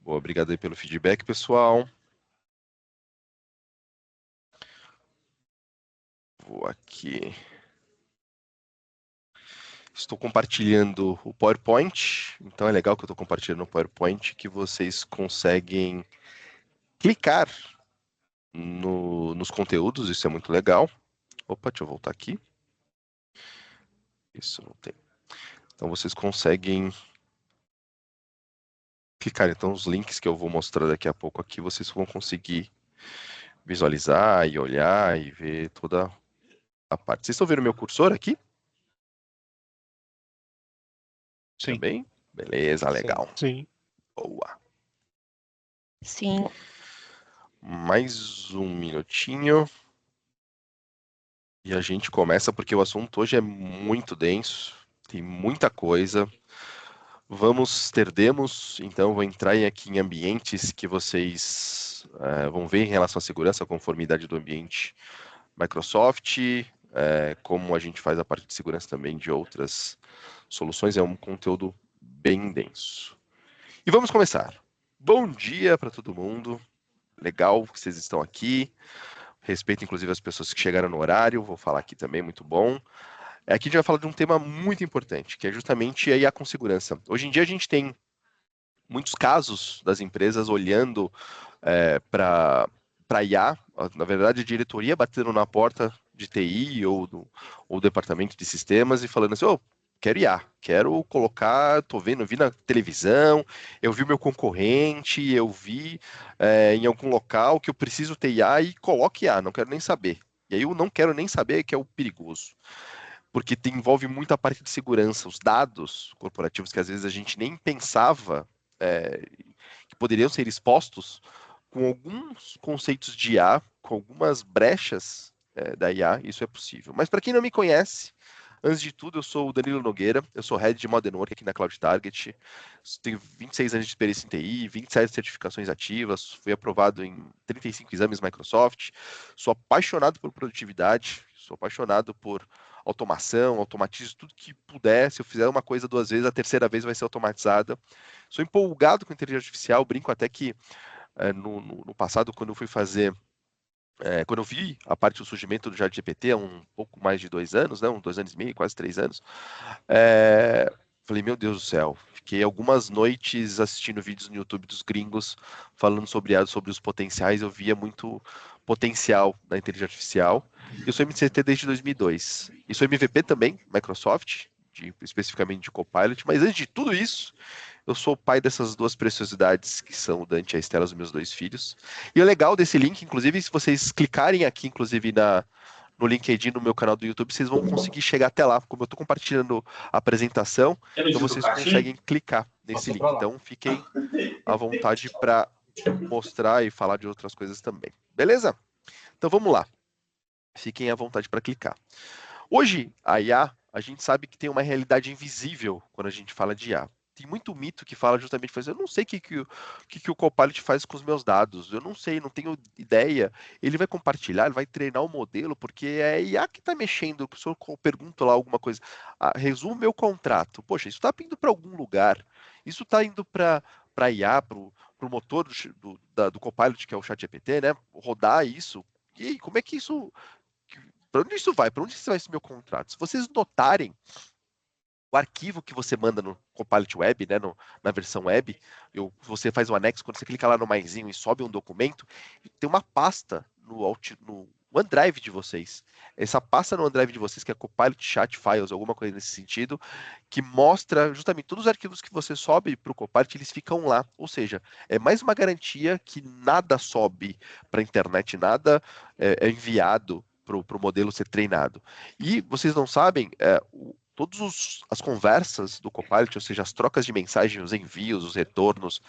Boa, obrigado aí pelo feedback, pessoal. Vou aqui. Estou compartilhando o PowerPoint, então é legal que eu estou compartilhando o PowerPoint que vocês conseguem clicar nos conteúdos, isso é muito legal. Opa, deixa eu voltar aqui. Isso não tem. Então vocês conseguem clicar. Então os links que eu vou mostrar daqui a pouco aqui, vocês vão conseguir visualizar e olhar e ver toda a parte. Vocês estão vendo meu cursor aqui? Sim. Também? Beleza, legal. Sim. Boa. Sim. Mais um minutinho. E a gente começa porque o assunto hoje é muito denso, tem muita coisa. Vamos ter demos, então vou entrar aqui em ambientes que vocês vão ver em relação à segurança, a conformidade do ambiente Microsoft, como a gente faz a parte de segurança também de outras soluções. É um conteúdo bem denso. E vamos começar. Bom dia para todo mundo. Legal que vocês estão aqui. Respeito, inclusive, as pessoas que chegaram no horário. Vou falar aqui também, muito bom. Aqui a gente vai falar de um tema muito importante, que é justamente a IA com segurança. Hoje em dia a gente tem muitos casos das empresas olhando para IA, na verdade, a diretoria batendo na porta de TI ou departamento de sistemas e falando assim, quero IA, quero colocar, vi na televisão, eu vi o meu concorrente, eu vi em algum local que eu preciso ter IA e coloque IA, não quero nem saber. E aí eu não quero nem saber que é o perigoso, porque envolve muita parte de segurança, os dados corporativos que às vezes a gente nem pensava que poderiam ser expostos com alguns conceitos de IA, com algumas brechas da IA, isso é possível. Mas para quem não me conhece, antes de tudo, eu sou o Danilo Nogueira, eu sou Head de Modern Work aqui na Cloud Target, tenho 26 anos de experiência em TI, 27 certificações ativas, fui aprovado em 35 exames Microsoft, sou apaixonado por produtividade, sou apaixonado por automação, automatizo tudo que puder, se eu fizer uma coisa duas vezes, a terceira vez vai ser automatizada. Sou empolgado com inteligência artificial, brinco até que no passado, quando eu fui fazer quando eu vi a parte do surgimento do ChatGPT há um pouco mais de 2 anos, né, uns 2 anos e meio, quase 3 anos, falei, meu Deus do céu, fiquei algumas noites assistindo vídeos no YouTube dos gringos falando sobre os potenciais, eu via muito potencial da inteligência artificial. Eu sou MCT desde 2002, e sou MVP também, Microsoft, especificamente de Copilot, mas antes de tudo isso, eu sou o pai dessas duas preciosidades que são o Dante e a Estela, os meus dois filhos. E o legal desse link, inclusive, se vocês clicarem aqui, inclusive, no LinkedIn, no meu canal do YouTube, vocês vão conseguir chegar até lá. Como eu estou compartilhando a apresentação, então vocês conseguem clicar nesse link. Então fiquem à vontade para mostrar e falar de outras coisas também. Beleza? Então vamos lá. Fiquem à vontade para clicar. Hoje, a IA, a gente sabe que tem uma realidade invisível quando a gente fala de IA. Tem muito mito que fala justamente, eu não sei o que o Copilot faz com os meus dados, eu não sei, não tenho ideia. Ele vai compartilhar, ele vai treinar o modelo, porque é a IA que está mexendo. O senhor pergunta lá alguma coisa, resume meu contrato. Poxa, isso está indo para algum lugar, isso está indo para a IA, para o motor do Copilot, que é o ChatGPT, né? Rodar isso. E aí, como é que isso para onde isso vai? Para onde vai esse meu contrato? Se vocês notarem, o arquivo que você manda no Copilot Web, né, na versão web, você faz um anexo, quando você clica lá no maisinho e sobe um documento, tem uma pasta no OneDrive de vocês. Essa pasta no OneDrive de vocês, que é Copilot Chat Files, alguma coisa nesse sentido, que mostra justamente todos os arquivos que você sobe para o Copilot, eles ficam lá. Ou seja, é mais uma garantia que nada sobe para a internet, nada é enviado para o modelo ser treinado. E vocês não sabem, todas as conversas do Copilot, ou seja, as trocas de mensagem, os envios, os retornos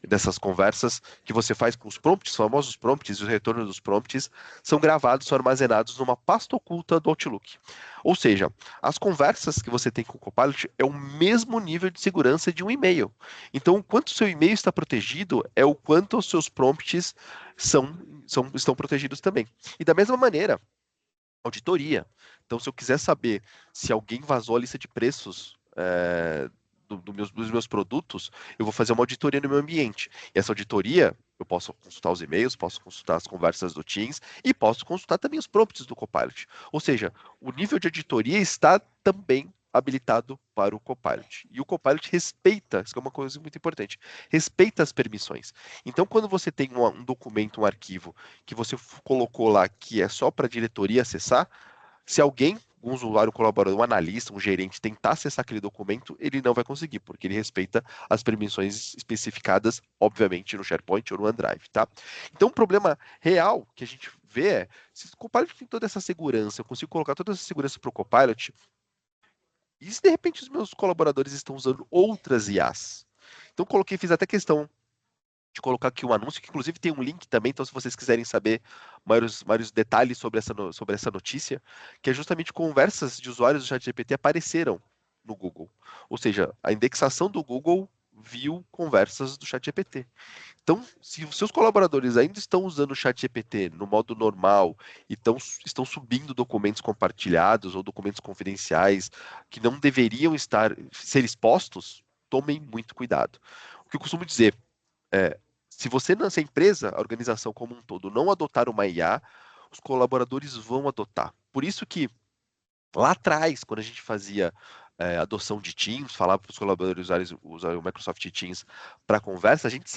dessas conversas que você faz com os prompts, os famosos prompts e os retornos dos prompts, são gravados, são armazenados numa pasta oculta do Outlook. Ou seja, as conversas que você tem com o Copilot é o mesmo nível de segurança de um e-mail. Então, o quanto o seu e-mail está protegido é o quanto os seus prompts estão protegidos também. E da mesma maneira, auditoria. Então, se eu quiser saber se alguém vazou a lista de preços dos meus produtos, eu vou fazer uma auditoria no meu ambiente. E essa auditoria, eu posso consultar os e-mails, posso consultar as conversas do Teams e posso consultar também os prompts do Copilot. Ou seja, o nível de auditoria está também habilitado para o Copilot. E o Copilot respeita, isso é uma coisa muito importante, respeita as permissões. Então, quando você tem um documento, um arquivo, que você colocou lá que é só para a diretoria acessar, se alguém, um usuário, um colaborador, um analista, um gerente, tentar acessar aquele documento, ele não vai conseguir, porque ele respeita as permissões especificadas, obviamente, no SharePoint ou no OneDrive, tá? Então, o problema real que a gente vê é, se o Copilot tem toda essa segurança, eu consigo colocar toda essa segurança para o Copilot, e se de repente os meus colaboradores estão usando outras IAs? Então, fiz até questão de colocar aqui um anúncio, que inclusive tem um link também, então se vocês quiserem saber maiores detalhes sobre essa notícia, que é justamente conversas de usuários do ChatGPT apareceram no Google. Ou seja, a indexação do Google viu conversas do ChatGPT. Então, se os seus colaboradores ainda estão usando o ChatGPT no modo normal e estão subindo documentos compartilhados ou documentos confidenciais que não deveriam ser expostos, tomem muito cuidado. O que eu costumo dizer é, se a empresa, a organização como um todo, não adotar uma IA, os colaboradores vão adotar. Por isso que lá atrás, quando a gente fazia adoção de Teams, falava para os colaboradores usarem o Microsoft Teams para conversa, a gente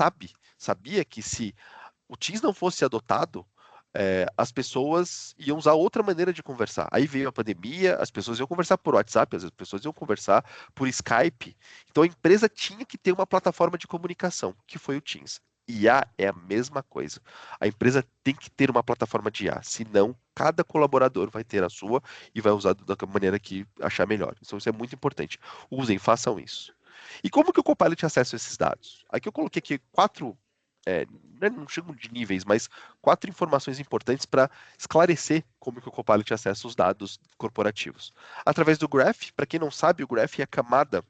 sabia que se o Teams não fosse adotado, as pessoas iam usar outra maneira de conversar. Aí veio a pandemia, as pessoas iam conversar por WhatsApp, as pessoas iam conversar por Skype. Então a empresa tinha que ter uma plataforma de comunicação, que foi o Teams. IA é a mesma coisa. A empresa tem que ter uma plataforma de IA, senão cada colaborador vai ter a sua e vai usar da maneira que achar melhor. Então isso é muito importante. Usem, façam isso. E como que o Copilot acessa esses dados? Aqui eu coloquei aqui quatro não chamo de níveis, mas quatro informações importantes para esclarecer como que o Copilot acessa os dados corporativos. Através do Graph, para quem não sabe, o Graph é a camada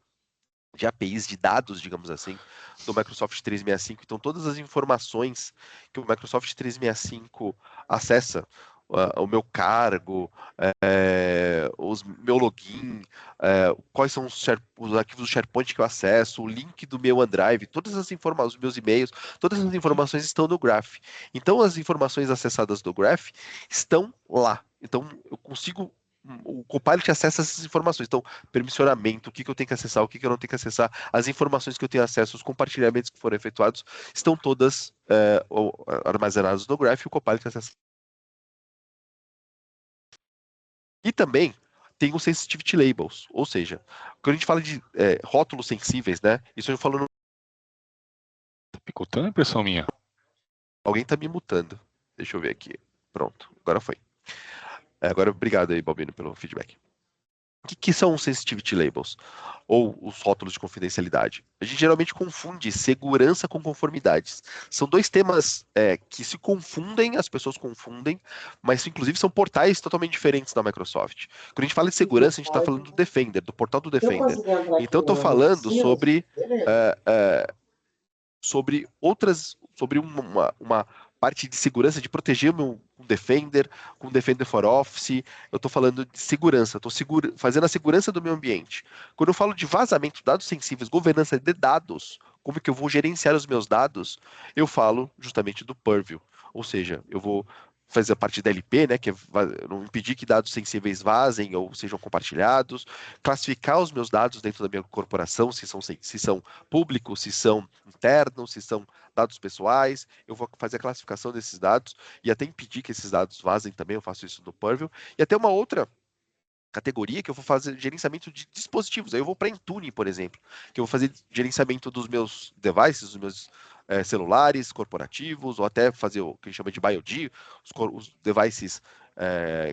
de APIs de dados, digamos assim, do Microsoft 365. Então, todas as informações que o Microsoft 365 acessa, o meu cargo, meu login, quais são os arquivos do SharePoint que eu acesso, o link do meu OneDrive, todas as informações, os meus e-mails, todas as informações estão no Graph. Então, as informações acessadas do Graph estão lá. Então, eu consigo o Copilot acessa essas informações. Então, permissionamento, o que eu tenho que acessar, o que eu não tenho que acessar, as informações que eu tenho acesso, os compartilhamentos que foram efetuados, estão todas armazenadas no Graph e o Copilot acessa. E também tem os sensitivity labels, ou seja, quando a gente fala de rótulos sensíveis, né? Isso eu falando. Tá picotando a impressão minha. Alguém tá me mutando. Deixa eu ver aqui. Pronto, agora foi. Agora, obrigado aí, Balbino, pelo feedback. O que são os sensitivity labels? Ou os rótulos de confidencialidade? A gente geralmente confunde segurança com conformidades. São dois temas que se confundem, as pessoas confundem, mas inclusive são portais totalmente diferentes da Microsoft. Quando a gente fala de segurança, a gente está falando do Defender, do portal do Defender. Então, estou falando sobre uma parte de segurança, de proteger o meu Defender, com Defender for Office. Eu estou falando de segurança, estou fazendo a segurança do meu ambiente. Quando eu falo de vazamento de dados sensíveis, governança de dados, como que eu vou gerenciar os meus dados, eu falo justamente do Purview. Ou seja, eu vou fazer a parte da LP, né, que é não impedir que dados sensíveis vazem ou sejam compartilhados, classificar os meus dados dentro da minha corporação, se são públicos, se são internos, se são dados pessoais, eu vou fazer a classificação desses dados e até impedir que esses dados vazem também, eu faço isso no Purview, e até uma outra categoria que eu vou fazer gerenciamento de dispositivos. Aí eu vou para Intune, por exemplo, que eu vou fazer gerenciamento dos meus devices, dos meus celulares corporativos, ou até fazer o que a gente chama de BioD, os devices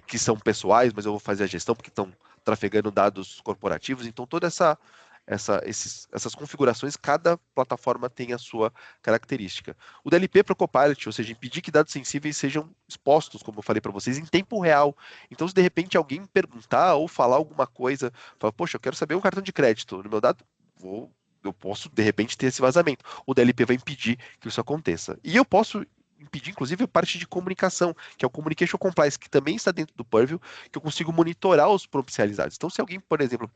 que são pessoais, mas eu vou fazer a gestão porque estão trafegando dados corporativos. Então, toda essas configurações, cada plataforma tem a sua característica. O DLP para o Copilot, ou seja, impedir que dados sensíveis sejam expostos, como eu falei para vocês, em tempo real. Então, se de repente alguém perguntar ou falar alguma coisa, fala, poxa, eu quero saber um cartão de crédito no meu dado, eu posso, de repente, ter esse vazamento. O DLP vai impedir que isso aconteça. E eu posso impedir, inclusive, a parte de comunicação, que é o Communication Compliance, que também está dentro do Purview, que eu consigo monitorar os provincializados. Então, se alguém, por exemplo,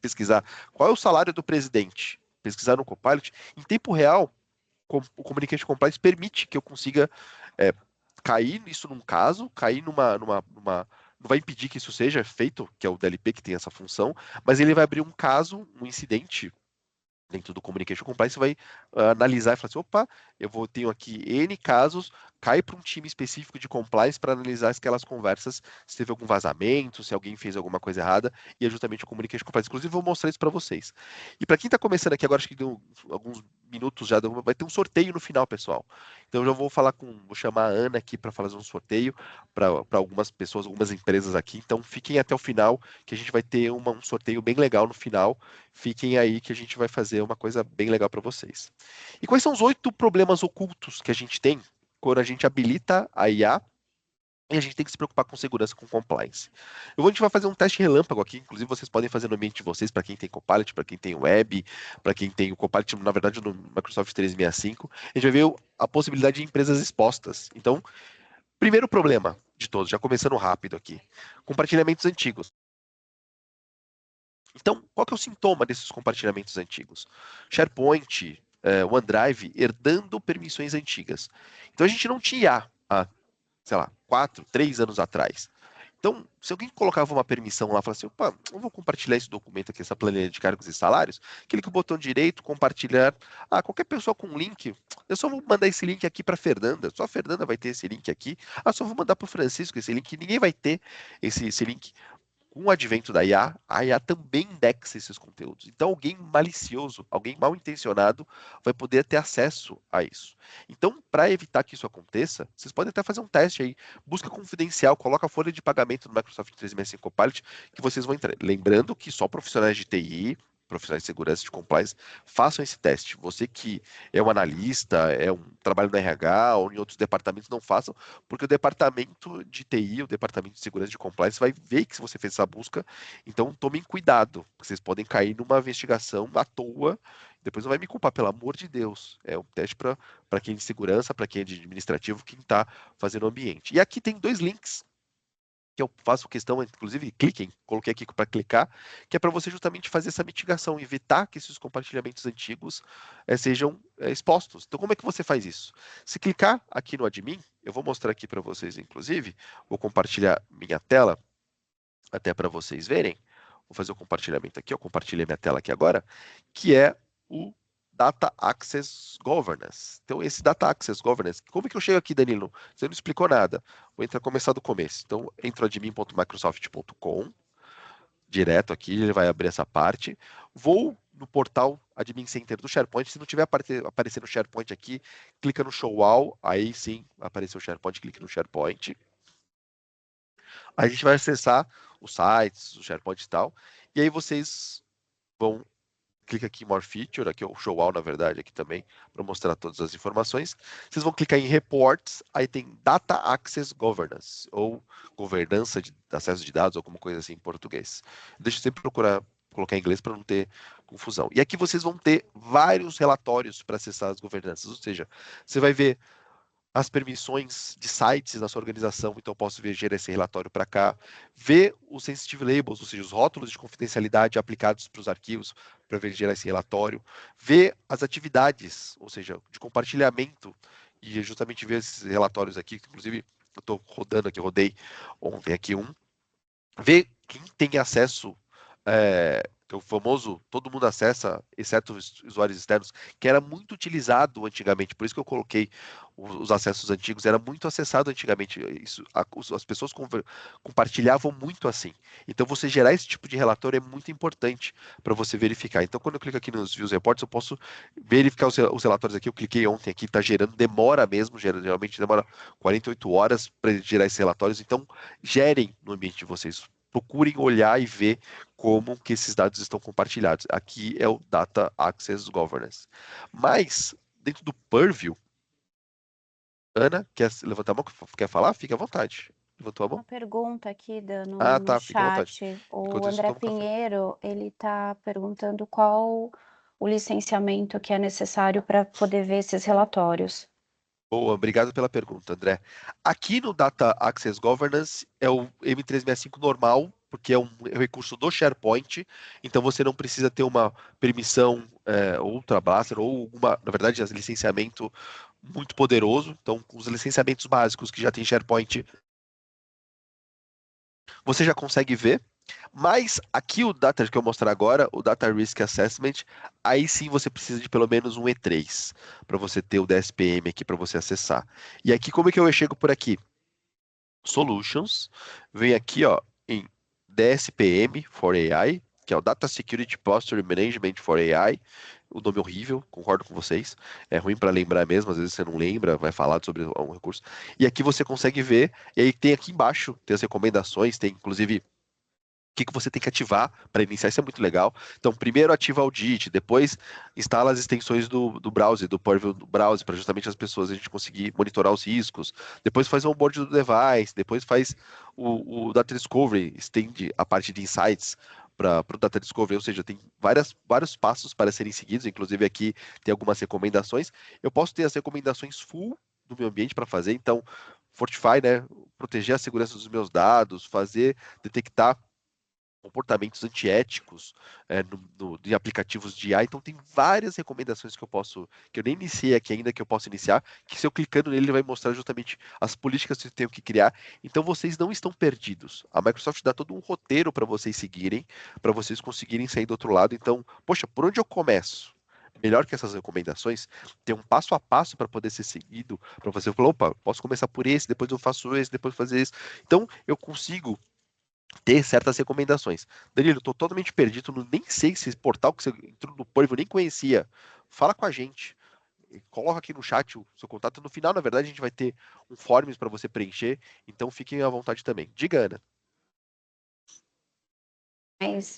pesquisar qual é o salário do presidente, pesquisar no Copilot, em tempo real, o Communication Compliance permite que eu consiga cair nisso num caso, cair não vai impedir que isso seja feito, que é o DLP que tem essa função, mas ele vai abrir um caso, um incidente dentro do Communication Compliance, vai analisar e falar assim, opa, tenho aqui N casos, cai para um time específico de compliance para analisar aquelas conversas, se teve algum vazamento, se alguém fez alguma coisa errada, e é justamente o Communication Compliance. Inclusive, vou mostrar isso para vocês. E para quem está começando aqui agora, acho que deu alguns minutos já, vai ter um sorteio no final, pessoal. Então, eu já vou chamar a Ana aqui para fazer um sorteio para algumas pessoas, algumas empresas aqui. Então, fiquem até o final, que a gente vai ter um sorteio bem legal no final. Fiquem aí que a gente vai fazer uma coisa bem legal para vocês. E quais são os 8 problemas ocultos que a gente tem quando a gente habilita a IA e a gente tem que se preocupar com segurança, com compliance? A gente vai fazer um teste relâmpago aqui, inclusive vocês podem fazer no ambiente de vocês, para quem tem Copilot, para quem tem web, para quem tem o Copilot, na verdade, no Microsoft 365. A gente vai ver a possibilidade de empresas expostas. Então, primeiro problema de todos, já começando rápido aqui, compartilhamentos antigos. Então, qual que é o sintoma desses compartilhamentos antigos? SharePoint, OneDrive, herdando permissões antigas. Então, a gente não tinha há, sei lá, 4, 3 anos atrás. Então, se alguém colocava uma permissão lá, falava assim, opa, eu vou compartilhar esse documento aqui, essa planilha de cargos e salários, clica o botão direito, compartilhar. Qualquer pessoa com um link, eu só vou mandar esse link aqui para a Fernanda, só a Fernanda vai ter esse link aqui. Só vou mandar para o Francisco esse link, ninguém vai ter esse link. Com o advento da IA, a IA também indexa esses conteúdos. Então, alguém malicioso, alguém mal intencionado, vai poder ter acesso a isso. Então, para evitar que isso aconteça, vocês podem até fazer um teste aí. Busca confidencial, coloca a folha de pagamento no Microsoft 365 Copilot, que vocês vão entrar. Lembrando que só profissionais de TI, profissionais de segurança, de compliance, façam esse teste. Você que é um analista, trabalha no RH ou em outros departamentos, não façam, porque o departamento de TI, o departamento de segurança de compliance, vai ver que você fez essa busca. Então, tomem cuidado, porque vocês podem cair numa investigação à toa. Depois não vai me culpar, pelo amor de Deus. É um teste para quem é de segurança, para quem é de administrativo, quem está fazendo o ambiente. E aqui tem 2 links que eu faço questão, inclusive, cliquem, coloquei aqui para clicar, que é para você justamente fazer essa mitigação, evitar que esses compartilhamentos antigos sejam expostos. Então, como é que você faz isso? Se clicar aqui no admin, eu vou mostrar aqui para vocês, inclusive, vou compartilhar minha tela, até para vocês verem. Vou fazer o compartilhamento aqui, eu compartilhei minha tela aqui agora, que é o Data Access Governance. Então, esse Data Access Governance, como é que eu chego aqui, Danilo? Você não explicou nada. Vou começar do começo. Então, entro admin.microsoft.com, direto aqui, ele vai abrir essa parte. Vou no portal Admin Center do SharePoint. Se não tiver aparecendo o SharePoint aqui, clica no Show All, aí sim apareceu o SharePoint, clique no SharePoint. A gente vai acessar os sites, o SharePoint e tal, e aí vocês vão clica aqui em More Feature, aqui é o Show All, na verdade, aqui também, para mostrar todas as informações. Vocês vão clicar em Reports, aí tem Data Access Governance, ou governança de acesso de dados, alguma coisa assim em português. Deixa eu sempre colocar em inglês para não ter confusão. E aqui vocês vão ter vários relatórios para acessar as governanças, ou seja, você vai ver as permissões de sites na sua organização, então eu posso gerar esse relatório para cá, ver os sensitive labels, ou seja, os rótulos de confidencialidade aplicados para os arquivos, para gerar esse relatório, ver as atividades, ou seja, de compartilhamento, e justamente ver esses relatórios aqui, que inclusive eu estou rodando aqui, rodei ontem aqui ver quem tem acesso, que é o famoso, todo mundo acessa, exceto os usuários externos, que era muito utilizado antigamente, por isso que eu coloquei os acessos antigos, era muito acessado antigamente, as pessoas compartilhavam muito assim. Então, você gerar esse tipo de relatório é muito importante para você verificar. Então, quando eu clico aqui nos Views Reports, eu posso verificar os relatórios aqui, eu cliquei ontem aqui, está gerando, demora mesmo, geralmente demora 48 horas para gerar esses relatórios, então gerem no ambiente de vocês. Procurem olhar e ver como que esses dados estão compartilhados. Aqui é o Data Access Governance. Mas, dentro do Purview, Ana, quer levantar a mão? Quer falar? Fique à vontade. Levantou a mão? Uma pergunta aqui no Tá, fique à vontade. chat. O Enquanto isso, eu André tomo café. Pinheiro, ele está perguntando qual o licenciamento que é necessário para poder ver esses relatórios. Boa, obrigado pela pergunta, André. Aqui no Data Access Governance é o M365 normal, porque é um recurso do SharePoint, então você não precisa ter uma permissão Ultra Blaster ou alguma, na verdade, licenciamento muito poderoso. Então, com os licenciamentos básicos que já tem SharePoint, você já consegue ver. Mas aqui o data que eu mostrar agora, o Data Risk Assessment, aí sim você precisa de pelo menos um E3 para você ter o DSPM aqui para você acessar. E aqui como é que eu chego por aqui? Solutions, vem aqui ó em DSPM for AI, que é o Data Security Posture Management for AI. O nome horrível, concordo com vocês. É ruim para lembrar mesmo, às vezes você não lembra, vai falar sobre um recurso. E aqui você consegue ver, e aí tem aqui embaixo, tem as recomendações, tem inclusive que você tem que ativar para iniciar, isso é muito legal. Então, primeiro ativa o audit, depois instala as extensões do browser, do Purview do browser, para justamente as pessoas a gente conseguir monitorar os riscos. Depois faz o onboard do device, depois faz o Data Discovery, estende a parte de insights para o Data Discovery, ou seja, tem vários passos para serem seguidos, inclusive aqui tem algumas recomendações. Eu posso ter as recomendações full do meu ambiente para fazer, então, Fortify, né, proteger a segurança dos meus dados, fazer, detectar comportamentos antiéticos de aplicativos de IA. Então tem várias recomendações que eu nem iniciei aqui ainda, que eu posso iniciar, que se eu clicando nele, ele vai mostrar justamente as políticas que eu tenho que criar. Então vocês não estão perdidos. A Microsoft dá todo um roteiro para vocês seguirem, para vocês conseguirem sair do outro lado. Então, poxa, por onde eu começo? Melhor que essas recomendações, tem um passo a passo para poder ser seguido, para você falar, opa, posso começar por esse, depois eu faço esse, depois fazer esse. Então, eu consigo ter certas recomendações. Danilo, estou totalmente perdido, nem sei se esse portal que você entrou no Purview eu nem conhecia. Fala com a gente. Coloca aqui no chat o seu contato. No final, na verdade, a gente vai ter um forms para você preencher, então fiquem à vontade também. Diga, Ana.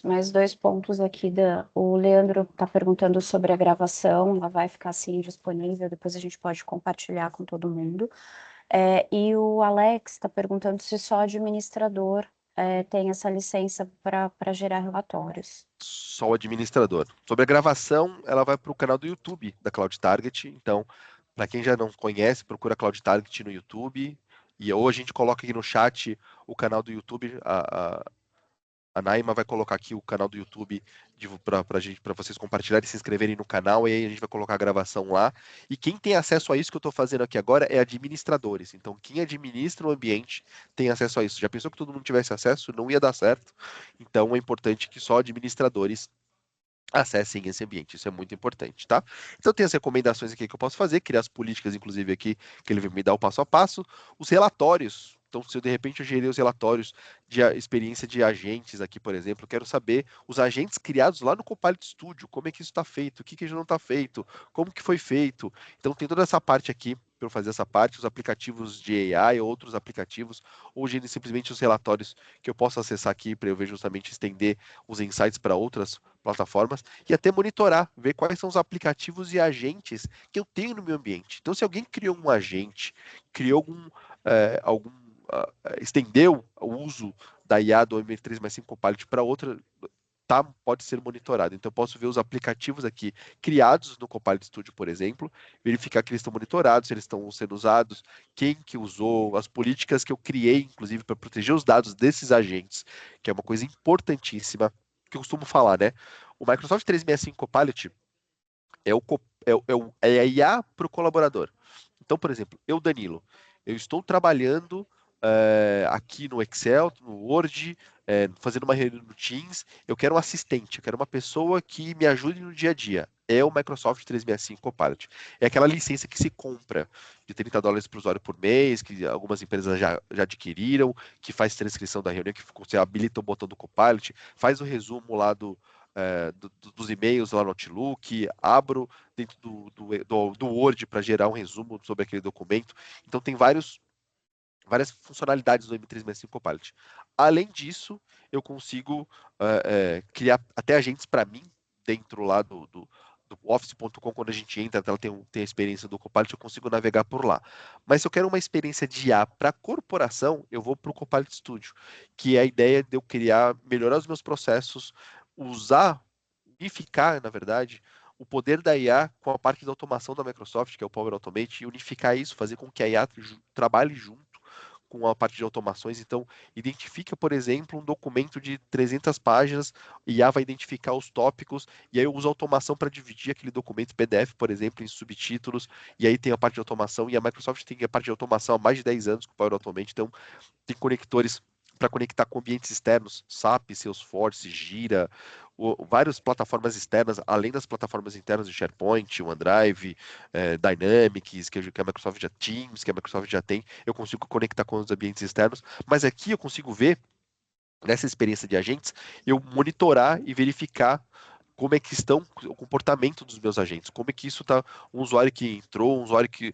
Mais dois pontos aqui. O Leandro está perguntando sobre a gravação, ela vai ficar assim disponível, depois a gente pode compartilhar com todo mundo. E o Alex está perguntando se só administrador tem essa licença para gerar relatórios. Só o administrador. Sobre a gravação, ela vai para o canal do YouTube da Cloud Target. Então, para quem já não conhece, procura Cloud Target no YouTube. E ou a gente coloca aqui no chat o canal do YouTube, a Naima vai colocar aqui o canal do YouTube para vocês compartilharem e se inscreverem no canal, e aí a gente vai colocar a gravação lá. E quem tem acesso a isso que eu estou fazendo aqui agora é administradores. Então, quem administra o ambiente tem acesso a isso. Já pensou que todo mundo tivesse acesso? Não ia dar certo. Então, é importante que só administradores acessem esse ambiente, isso é muito importante, tá? Então tem as recomendações aqui que eu posso fazer, criar as políticas, inclusive aqui, que ele vai me dar o passo a passo, os relatórios. Então, se eu, de repente eu gerei os relatórios de experiência de agentes aqui, por exemplo, eu quero saber os agentes criados lá no Copilot Studio, como é que isso está feito, o que já não está feito, como que foi feito. Então tem toda essa parte aqui para eu fazer essa parte, os aplicativos de AI, outros aplicativos, ou simplesmente os relatórios que eu posso acessar aqui para eu ver justamente estender os insights para outras plataformas e até monitorar, ver quais são os aplicativos e agentes que eu tenho no meu ambiente. Então, se alguém criou um agente, criou estendeu o uso da IA do M365 Copilot para outra, pode ser monitorado. Então, eu posso ver os aplicativos aqui criados no Copilot Studio, por exemplo, verificar que eles estão monitorados, se eles estão sendo usados, quem que usou, as políticas que eu criei, inclusive, para proteger os dados desses agentes, que é uma coisa importantíssima que eu costumo falar, né? O Microsoft 365 Copilot é a IA para o colaborador. Então, por exemplo, Danilo, eu estou trabalhando aqui no Excel, no Word, fazendo uma reunião no Teams, eu quero um assistente, eu quero uma pessoa que me ajude no dia a dia. É o Microsoft 365 Copilot. É aquela licença que se compra de $30 para o usuário por mês, que algumas empresas já adquiriram, que faz transcrição da reunião, que você habilita o botão do Copilot, faz o resumo lá dos e-mails lá no Outlook, abro dentro do Word para gerar um resumo sobre aquele documento. Então tem várias funcionalidades do M365 Copilot. Além disso, eu consigo criar até agentes para mim dentro lá do Office.com, quando a gente entra, ela tem a experiência do Copilot, eu consigo navegar por lá. Mas se eu quero uma experiência de IA para corporação, eu vou para o Copilot Studio, que é a ideia de eu criar, melhorar os meus processos, usar, unificar, na verdade, o poder da IA com a parte da automação da Microsoft, que é o Power Automate, e unificar isso, fazer com que a IA trabalhe junto com a parte de automações. Então, identifica, por exemplo, um documento de 300 páginas, IA vai identificar os tópicos, e aí eu uso automação para dividir aquele documento PDF, por exemplo, em subtítulos, e aí tem a parte de automação, e a Microsoft tem a parte de automação há mais de 10 anos com o Power Automate, então tem conectores para conectar com ambientes externos, SAP, Salesforce, Gira, várias plataformas externas, além das plataformas internas do SharePoint, OneDrive, Dynamics, que a Microsoft já Teams, que a Microsoft já tem, eu consigo conectar com os ambientes externos, mas aqui eu consigo ver, nessa experiência de agentes, eu monitorar e verificar como é que estão o comportamento dos meus agentes, como é que isso está, um usuário que entrou, um usuário que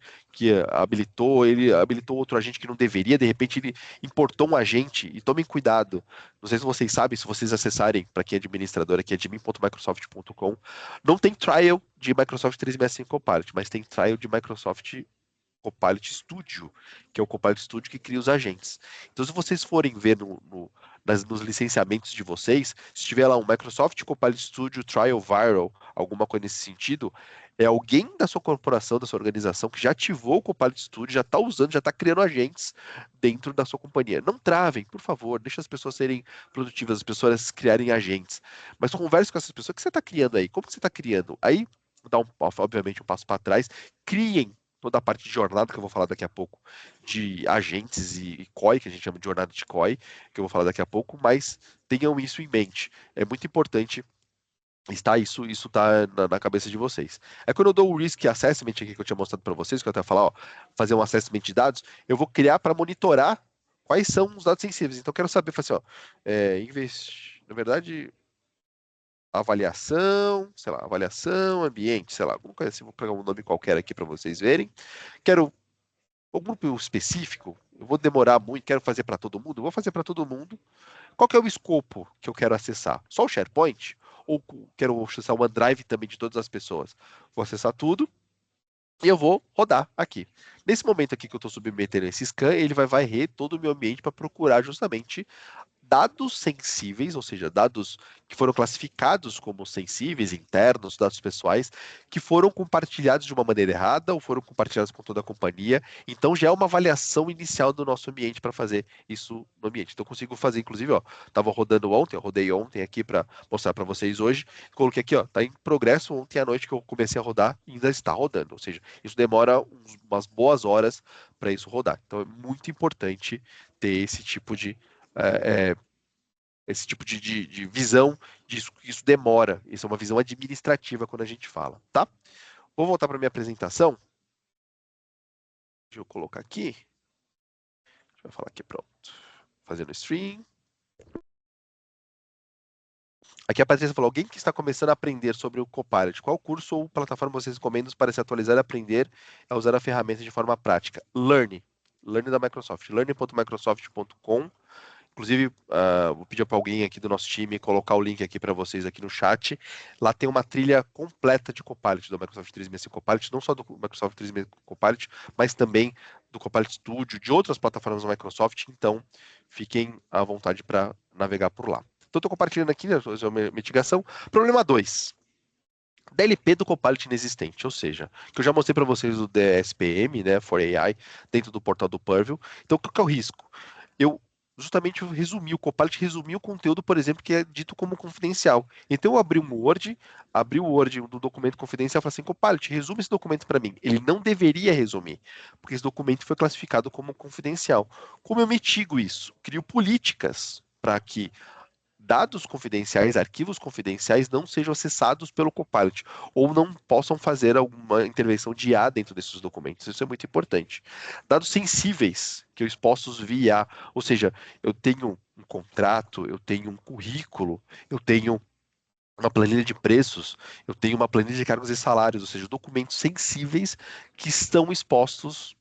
habilitou, ele habilitou outro agente que não deveria, de repente ele importou um agente, e tomem cuidado, não sei se vocês sabem, se vocês acessarem, para quem é administrador aqui, admin.microsoft.com, não tem trial de Microsoft 365 Copilot, mas tem trial de Microsoft Copilot Studio, que é o Copilot Studio que cria os agentes. Então, se vocês forem ver nos licenciamentos de vocês, se tiver lá um Microsoft Copilot Studio Trial Viral, alguma coisa nesse sentido, é alguém da sua corporação, da sua organização, que já ativou o Copilot Studio, já está usando, já está criando agentes dentro da sua companhia. Não travem, por favor, deixe as pessoas serem produtivas, as pessoas criarem agentes. Mas converse com essas pessoas, o que você está criando aí? Como que você está criando? Aí, dá obviamente um passo para trás, criem toda a parte de jornada, que eu vou falar daqui a pouco, de agentes e COI, que a gente chama de jornada de COI, que eu vou falar daqui a pouco, mas tenham isso em mente. É muito importante estar isso tá na cabeça de vocês. É quando eu dou o Risk Assessment aqui que eu tinha mostrado para vocês, que eu até falar, ó, fazer um assessment de dados, eu vou criar para monitorar quais são os dados sensíveis. Então eu quero saber, assim, ó, na verdade, avaliação, sei lá, avaliação, ambiente, sei lá, alguma coisa assim, vou pegar um nome qualquer aqui para vocês verem. Quero um grupo específico, eu vou demorar muito, quero fazer para todo mundo, eu vou fazer para todo mundo. Qual que é o escopo que eu quero acessar? Só o SharePoint? Ou quero acessar o OneDrive também de todas as pessoas? Vou acessar tudo e eu vou rodar aqui. Nesse momento aqui que eu estou submetendo esse scan, ele vai varrer todo o meu ambiente para procurar justamente dados sensíveis, ou seja, dados que foram classificados como sensíveis, internos, dados pessoais, que foram compartilhados de uma maneira errada ou foram compartilhados com toda a companhia. Então já é uma avaliação inicial do nosso ambiente para fazer isso no ambiente. Então eu consigo fazer, inclusive, ó, estava rodando ontem, eu rodei ontem aqui para mostrar para vocês hoje, coloquei aqui, ó, está em progresso ontem à noite que eu comecei a rodar e ainda está rodando, ou seja, isso demora umas boas horas para isso rodar. Então é muito importante ter esse tipo de de visão disso, isso demora. Isso é uma visão administrativa quando a gente fala, tá? Vou voltar para minha apresentação. Deixa eu colocar aqui. Deixa eu falar aqui, pronto. Fazendo stream. Aqui a Patrícia falou, alguém que está começando a aprender sobre o Copilot, qual curso ou plataforma vocês recomendam para se atualizar e aprender a usar a ferramenta de forma prática? Learn da Microsoft, learn.microsoft.com. Inclusive, vou pedir para alguém aqui do nosso time colocar o link aqui para vocês aqui no chat. Lá tem uma trilha completa de Copilot do Microsoft 365 Copilot, não só do Microsoft 365 Copilot, mas também do Copilot Studio, de outras plataformas da Microsoft. Então, fiquem à vontade para navegar por lá. Então, estou compartilhando aqui a mitigação. Problema 2. DLP do Copilot inexistente, ou seja, que eu já mostrei para vocês o DSPM, né, for AI, dentro do portal do Purview. Então, qual que é o risco? Eu justamente resumir, o Copilot resumir o conteúdo, por exemplo, que é dito como confidencial. Então eu abri o Word do documento confidencial e falei assim, Copilot, resume esse documento para mim. Ele não deveria resumir, porque esse documento foi classificado como confidencial. Como eu mitigo isso? Crio políticas para que dados confidenciais, arquivos confidenciais não sejam acessados pelo Copilot ou não possam fazer alguma intervenção de IA dentro desses documentos. Isso é muito importante. Dados sensíveis que eu expostos via IA, ou seja, eu tenho um contrato, eu tenho um currículo, eu tenho uma planilha de preços, eu tenho uma planilha de cargos e salários, ou seja, documentos sensíveis que estão expostos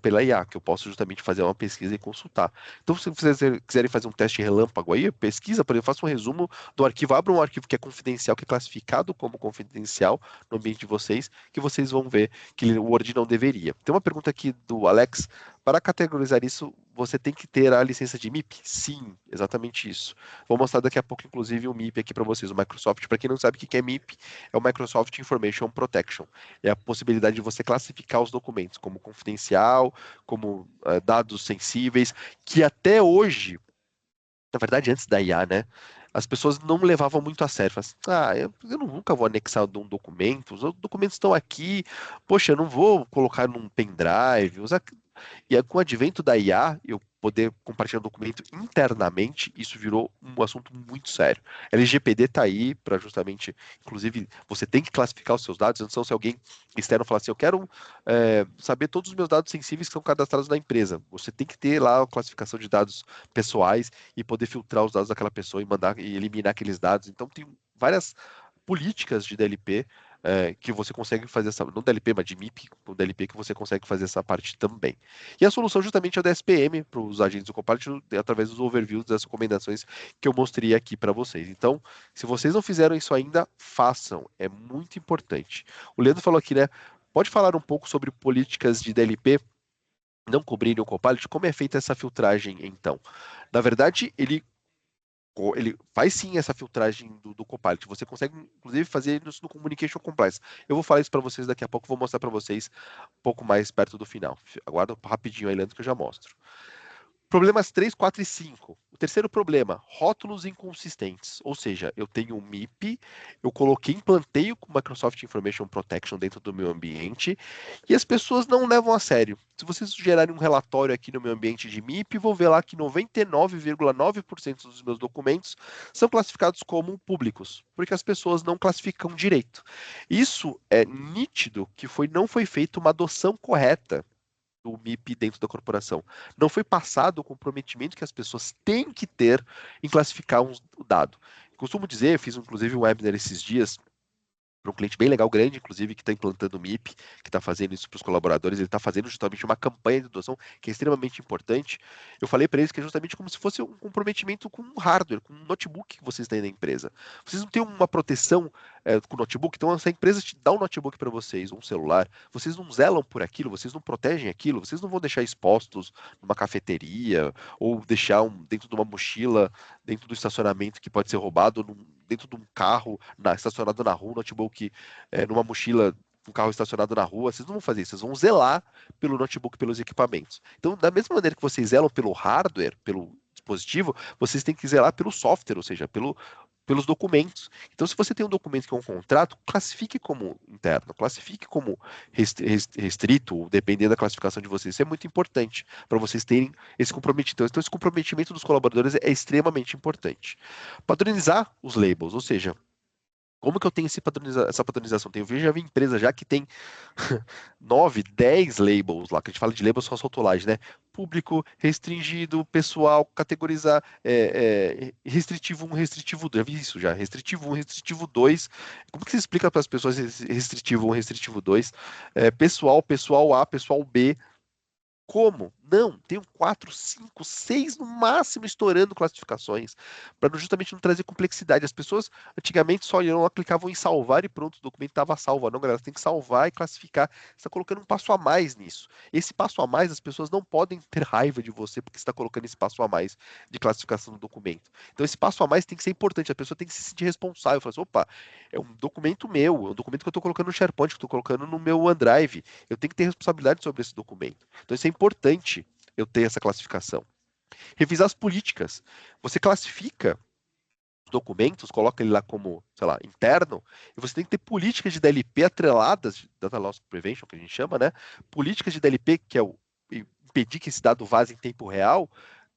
pela IA, que eu posso justamente fazer uma pesquisa e consultar. Então, se vocês quiserem fazer um teste relâmpago aí, pesquisa, por exemplo, faça um resumo do arquivo, abra um arquivo que é confidencial, que é classificado como confidencial no ambiente de vocês, que vocês vão ver que o Word não deveria. Tem uma pergunta aqui do Alex, para categorizar isso, você tem que ter a licença de MIP? Sim, exatamente isso. Vou mostrar daqui a pouco, inclusive, o MIP aqui para vocês, o Microsoft. Para quem não sabe o que é MIP, é o Microsoft Information Protection. É a possibilidade de você classificar os documentos como confidencial, como dados sensíveis, que até hoje, na verdade, antes da IA, né? As pessoas não levavam muito a sério. Falavam assim, eu nunca vou anexar um documento, os documentos estão aqui, poxa, eu não vou colocar num pendrive, usar. E com o advento da IA, eu poder compartilhar documento internamente, isso virou um assunto muito sério. LGPD está aí para justamente, inclusive, você tem que classificar os seus dados, então se alguém externo falar assim, eu quero saber todos os meus dados sensíveis que são cadastrados na empresa, você tem que ter lá a classificação de dados pessoais e poder filtrar os dados daquela pessoa e mandar e eliminar aqueles dados. Então tem várias políticas de DLP que você consegue fazer essa, não DLP, mas de MIP, com DLP que você consegue fazer essa parte também. E a solução justamente é o DSPM para os agentes do Copilot através dos overviews das recomendações que eu mostrei aqui para vocês. Então, se vocês não fizeram isso ainda, façam, é muito importante. O Leandro falou aqui, né? Pode falar um pouco sobre políticas de DLP não cobrirem o Copilot? Como é feita essa filtragem, então? Na verdade, ele faz sim essa filtragem do Copilot. Você consegue, inclusive, fazer isso no Communication Compliance. Eu vou falar isso para vocês daqui a pouco, vou mostrar para vocês um pouco mais perto do final. Aguarda rapidinho aí, Leandro, que eu já mostro. Problemas 3, 4 e 5. O terceiro problema, rótulos inconsistentes. Ou seja, eu tenho um MIP, eu coloquei, implantei o Microsoft Information Protection dentro do meu ambiente e as pessoas não levam a sério. Se vocês gerarem um relatório aqui no meu ambiente de MIP, vou ver lá que 99,9% dos meus documentos são classificados como públicos, porque as pessoas não classificam direito. Isso é nítido que não foi feita uma adoção correta do MIP dentro da corporação. Não foi passado o comprometimento que as pessoas têm que ter em classificar o dado. Costumo dizer, fiz inclusive um webinar esses dias para um cliente bem legal, grande, inclusive, que está implantando o MIP, que está fazendo isso para os colaboradores, ele está fazendo justamente uma campanha de adoção que é extremamente importante. Eu falei para eles que é justamente como se fosse um comprometimento com um hardware, com um notebook que vocês têm na empresa. Vocês não têm uma proteção com o notebook, então se a empresa te dá um notebook para vocês, ou um celular, vocês não zelam por aquilo, vocês não protegem aquilo, vocês não vão deixar expostos numa cafeteria, ou deixar dentro de uma mochila, dentro do estacionamento que pode ser roubado, dentro de um carro estacionado na rua, um notebook numa mochila, um carro estacionado na rua, vocês não vão fazer isso, vocês vão zelar pelo notebook, pelos equipamentos. Então, da mesma maneira que vocês zelam pelo hardware, pelo dispositivo, vocês têm que zelar pelo software, ou seja, pelos documentos. Então, se você tem um documento que é um contrato, classifique como interno, classifique como restrito, dependendo da classificação de vocês. Isso é muito importante para vocês terem esse comprometimento. Então, esse comprometimento dos colaboradores é extremamente importante. Padronizar os labels, ou seja, como que eu tenho essa padronização? Eu já vi empresa já que tem 9, 10 labels lá, que a gente fala de labels só rotulagem, né? Público, restringido, pessoal, categorizar, restritivo 1, restritivo 2. Já vi isso já, restritivo 1, restritivo 2. Como que você explica para as pessoas restritivo 1, restritivo 2? Pessoal, pessoal A, pessoal B. Como? Não, tenho 4, 5, 6 no máximo estourando classificações, para justamente não trazer complexidade. As pessoas antigamente só iam lá, clicavam em salvar e pronto, o documento estava salvo. Não, galera, você tem que salvar e classificar. Você está colocando um passo a mais nisso. Esse passo a mais, as pessoas não podem ter raiva de você porque você está colocando esse passo a mais de classificação do documento. Então, esse passo a mais tem que ser importante, a pessoa tem que se sentir responsável. Falar assim, opa, é um documento meu, é um documento que eu estou colocando no SharePoint, que eu estou colocando no meu OneDrive. Eu tenho que ter responsabilidade sobre esse documento. Então, isso é importante eu ter essa classificação. Revisar as políticas. Você classifica documentos, coloca ele lá como, sei lá, interno, e você tem que ter políticas de DLP atreladas, Data Loss Prevention, que a gente chama, né? Políticas de DLP, que é impedir que esse dado vaze em tempo real,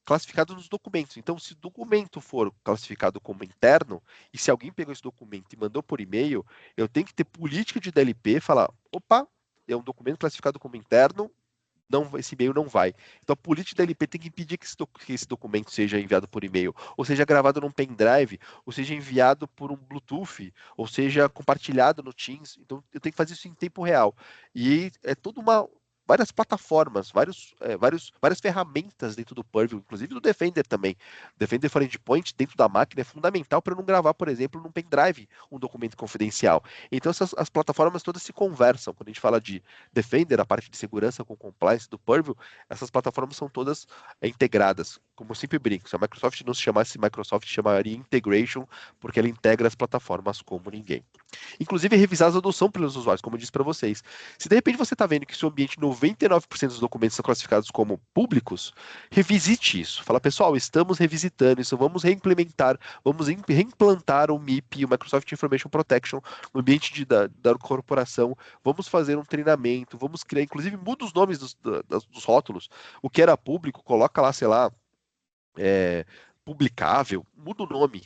classificado nos documentos. Então, se o documento for classificado como interno, e se alguém pegou esse documento e mandou por e-mail, eu tenho que ter política de DLP, falar, opa, é um documento classificado como interno, esse e-mail não vai. Então a política da LP tem que impedir que esse documento seja enviado por e-mail, ou seja gravado num pendrive, ou seja enviado por um Bluetooth, ou seja compartilhado no Teams. Então eu tenho que fazer isso em tempo real. E é toda várias plataformas, várias ferramentas dentro do Purview, inclusive do Defender também. Defender for Endpoint dentro da máquina é fundamental para não gravar, por exemplo, num pendrive um documento confidencial. Então as plataformas todas se conversam. Quando a gente fala de Defender, a parte de segurança com compliance do Purview, essas plataformas são todas integradas. Como eu sempre brinco, se a Microsoft não se chamasse Microsoft, chamaria Integration, porque ela integra as plataformas como ninguém. Inclusive revisar as adoção pelos usuários, como eu disse para vocês. Se de repente você está vendo que seu ambiente 99% dos documentos são classificados como públicos, revisite isso. Fala, pessoal, estamos revisitando isso, vamos reimplementar, vamos reimplantar o MIP, o Microsoft Information Protection, no ambiente da corporação, vamos fazer um treinamento, vamos criar, inclusive muda os nomes dos rótulos. O que era público, coloca lá, sei lá, publicável, muda o nome.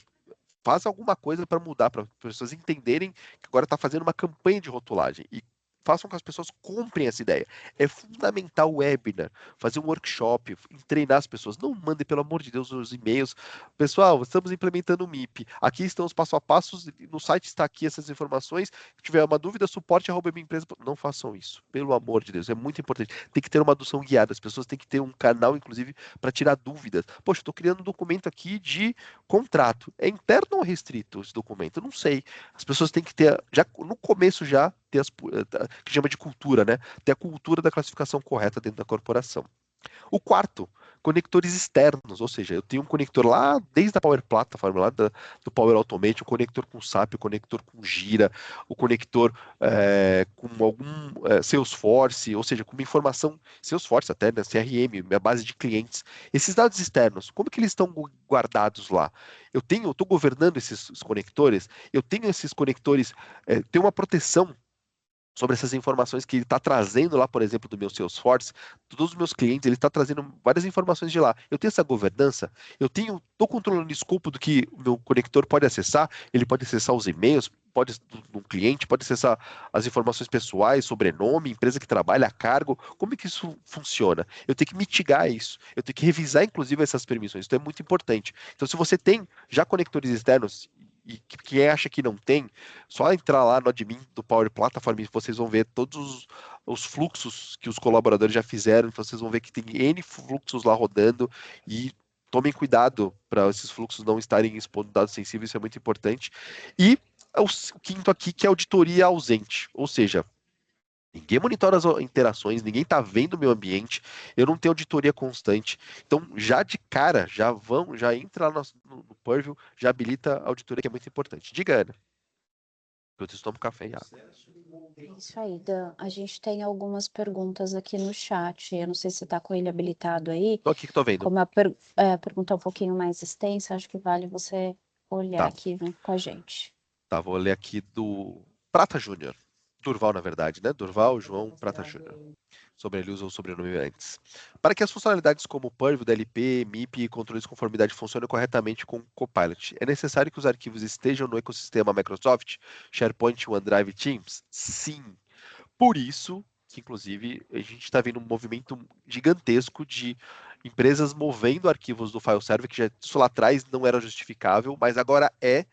Faz alguma coisa para mudar, para as pessoas entenderem que agora está fazendo uma campanha de rotulagem e façam com que as pessoas comprem essa ideia. É fundamental o webinar, fazer um workshop, treinar as pessoas. Não mande, pelo amor de Deus, os e-mails. Pessoal, estamos implementando o MIP. Aqui estão os passo a passos. No site está aqui essas informações. Se tiver uma dúvida, suporte@minhaempresa. Não façam isso. Pelo amor de Deus, é muito importante. Tem que ter uma adoção guiada. As pessoas têm que ter um canal, inclusive, para tirar dúvidas. Poxa, estou criando um documento aqui de contrato. É interno ou restrito esse documento? Eu não sei. As pessoas têm que ter, já no começo já, ter que chama de cultura, né? Ter a cultura da classificação correta dentro da corporação. O quarto, conectores externos, ou seja, eu tenho um conector lá desde a Power Platform, lá do Power Automate, o conector com SAP, o conector com Gira, o conector com algum Salesforce, ou seja, com uma informação, Salesforce até, né, CRM, minha base de clientes. Esses dados externos, como que eles estão guardados lá? Eu estou governando esses conectores, eu tenho esses conectores, tem uma proteção sobre essas informações que ele está trazendo lá, por exemplo, do meu Salesforce, todos os meus clientes, ele está trazendo várias informações de lá. Eu tenho essa governança, estou controlando o escopo do que o meu conector pode acessar, ele pode acessar os e-mails, pode do cliente, pode acessar as informações pessoais, sobrenome, empresa que trabalha, cargo, como é que isso funciona? Eu tenho que mitigar isso, eu tenho que revisar, inclusive, essas permissões, isso é muito importante. Então, se você tem já conectores externos, e quem acha que não tem, só entrar lá no admin do Power Platform e vocês vão ver todos os fluxos que os colaboradores já fizeram, então vocês vão ver que tem N fluxos lá rodando e tomem cuidado para esses fluxos não estarem expondo dados sensíveis, isso é muito importante. E o quinto aqui, que é auditoria ausente, ou seja, ninguém monitora as interações, ninguém está vendo o meu ambiente, eu não tenho auditoria constante. Então, já de cara, já entra lá no Purview, já habilita a auditoria, que é muito importante. Diga, Ana. Eu tomo café e água. É isso aí, Dan. A gente tem algumas perguntas aqui no chat. Eu não sei se você está com ele habilitado aí. Tô aqui que tô vendo. Como a pergunta é um pouquinho mais extensa, acho que vale você olhar Tá. aqui junto com a gente. Tá, vou ler aqui do Prata Júnior. Durval, na verdade, né? Durval João Prata Júnior. Sobre ele usa o sobrenome antes. Para que as funcionalidades como Purview, DLP, MIP e controles de conformidade funcionem corretamente com o Copilot, é necessário que os arquivos estejam no ecossistema Microsoft, SharePoint, OneDrive e Teams? Sim. Por isso que, inclusive, a gente está vendo um movimento gigantesco de empresas movendo arquivos do file server, que já isso lá atrás não era justificável, mas agora de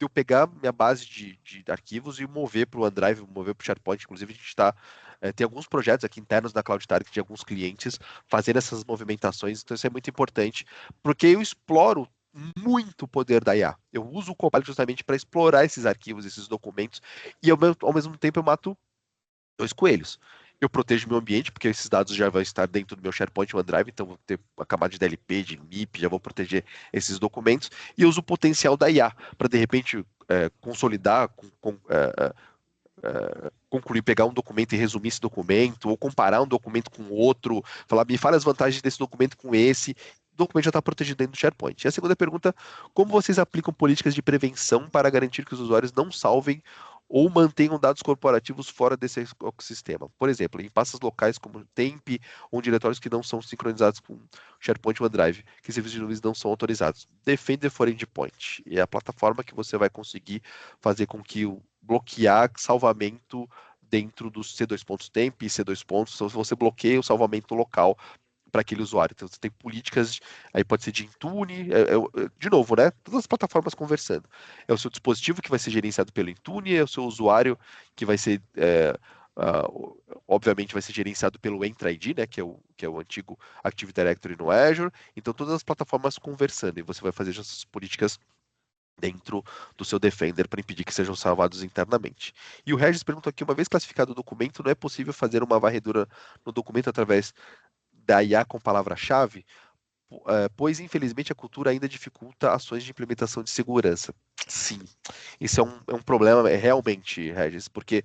eu pegar minha base de arquivos e mover para o OneDrive, mover para o SharePoint. Inclusive, a gente tem alguns projetos aqui internos da Cloud Target de alguns clientes fazendo essas movimentações, então isso é muito importante, porque eu exploro muito o poder da IA. Eu uso o Copilot justamente para explorar esses arquivos, esses documentos, e ao mesmo tempo eu mato dois coelhos. Eu protejo meu ambiente, porque esses dados já vão estar dentro do meu SharePoint OneDrive, então vou ter a camada de DLP, de MIP, já vou proteger esses documentos, e eu uso o potencial da IA para, de repente, consolidar, concluir, pegar um documento e resumir esse documento, ou comparar um documento com outro, falar, me fala as vantagens desse documento com esse, o documento já está protegido dentro do SharePoint. E a segunda pergunta, como vocês aplicam políticas de prevenção para garantir que os usuários não salvem ou mantenham dados corporativos fora desse ecossistema? Por exemplo, em pastas locais como Temp ou diretórios que não são sincronizados com SharePoint ou OneDrive, que serviços de nuvens não são autorizados. Defender for Endpoint é a plataforma que você vai conseguir fazer com que bloquear salvamento dentro do C2.temp e C2. Se você bloqueia o salvamento local para aquele usuário. Então você tem políticas, aí pode ser de Intune, de novo, né? Todas as plataformas conversando. É o seu dispositivo que vai ser gerenciado pelo Intune, é o seu usuário que vai ser obviamente vai ser gerenciado pelo Entra ID, né, que é o antigo Active Directory no Azure. Então todas as plataformas conversando e você vai fazer essas políticas dentro do seu Defender para impedir que sejam salvados internamente. E o Regis perguntou aqui, uma vez classificado o documento, não é possível fazer uma varredura no documento através da IA com palavra-chave? Pois infelizmente a cultura ainda dificulta ações de implementação de segurança. Sim, isso é um problema realmente, Regis, porque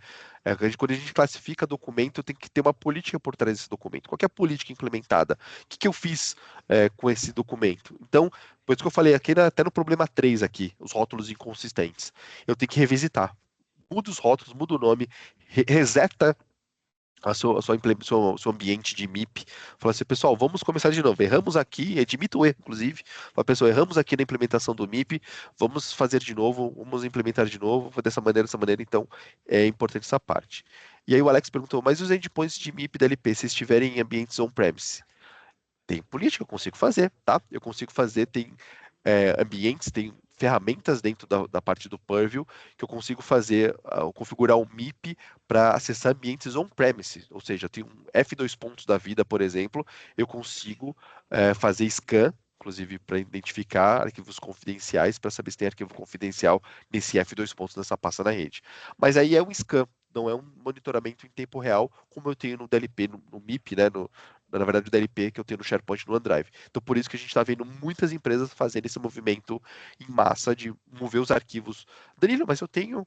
quando a gente classifica documento, tem que ter uma política por trás desse documento. Qual que é a política implementada? O que eu fiz com esse documento? Então, por isso que eu falei aqui, até no problema 3 aqui, os rótulos inconsistentes. Eu tenho que revisitar. Muda os rótulos, muda o nome, reseta seu ambiente de MIP. Fala assim, pessoal, vamos começar de novo. Erramos aqui, admito o erro, inclusive. Fala, pessoal, erramos aqui na implementação do MIP, vamos fazer de novo, vamos implementar de novo, dessa maneira, dessa maneira. Então, é importante essa parte. E aí o Alex perguntou, mas os endpoints de MIP e DLP, se estiverem em ambientes on-premise? Tem política, eu consigo fazer, tá? Eu consigo fazer, tem ambientes, tem ferramentas dentro da parte do Purview que eu consigo fazer, configurar um MIP para acessar ambientes on-premise, ou seja, eu tenho um F2 pontos da vida, por exemplo, eu consigo fazer scan, inclusive para identificar arquivos confidenciais, para saber se tem arquivo confidencial nesse F2 pontos nessa pasta na rede. Mas aí é um scan, não é um monitoramento em tempo real, como eu tenho no DLP, no MIP, né, na verdade, o DLP que eu tenho no SharePoint no OneDrive. Então, por isso que a gente está vendo muitas empresas fazendo esse movimento em massa de mover os arquivos. Danilo, mas eu tenho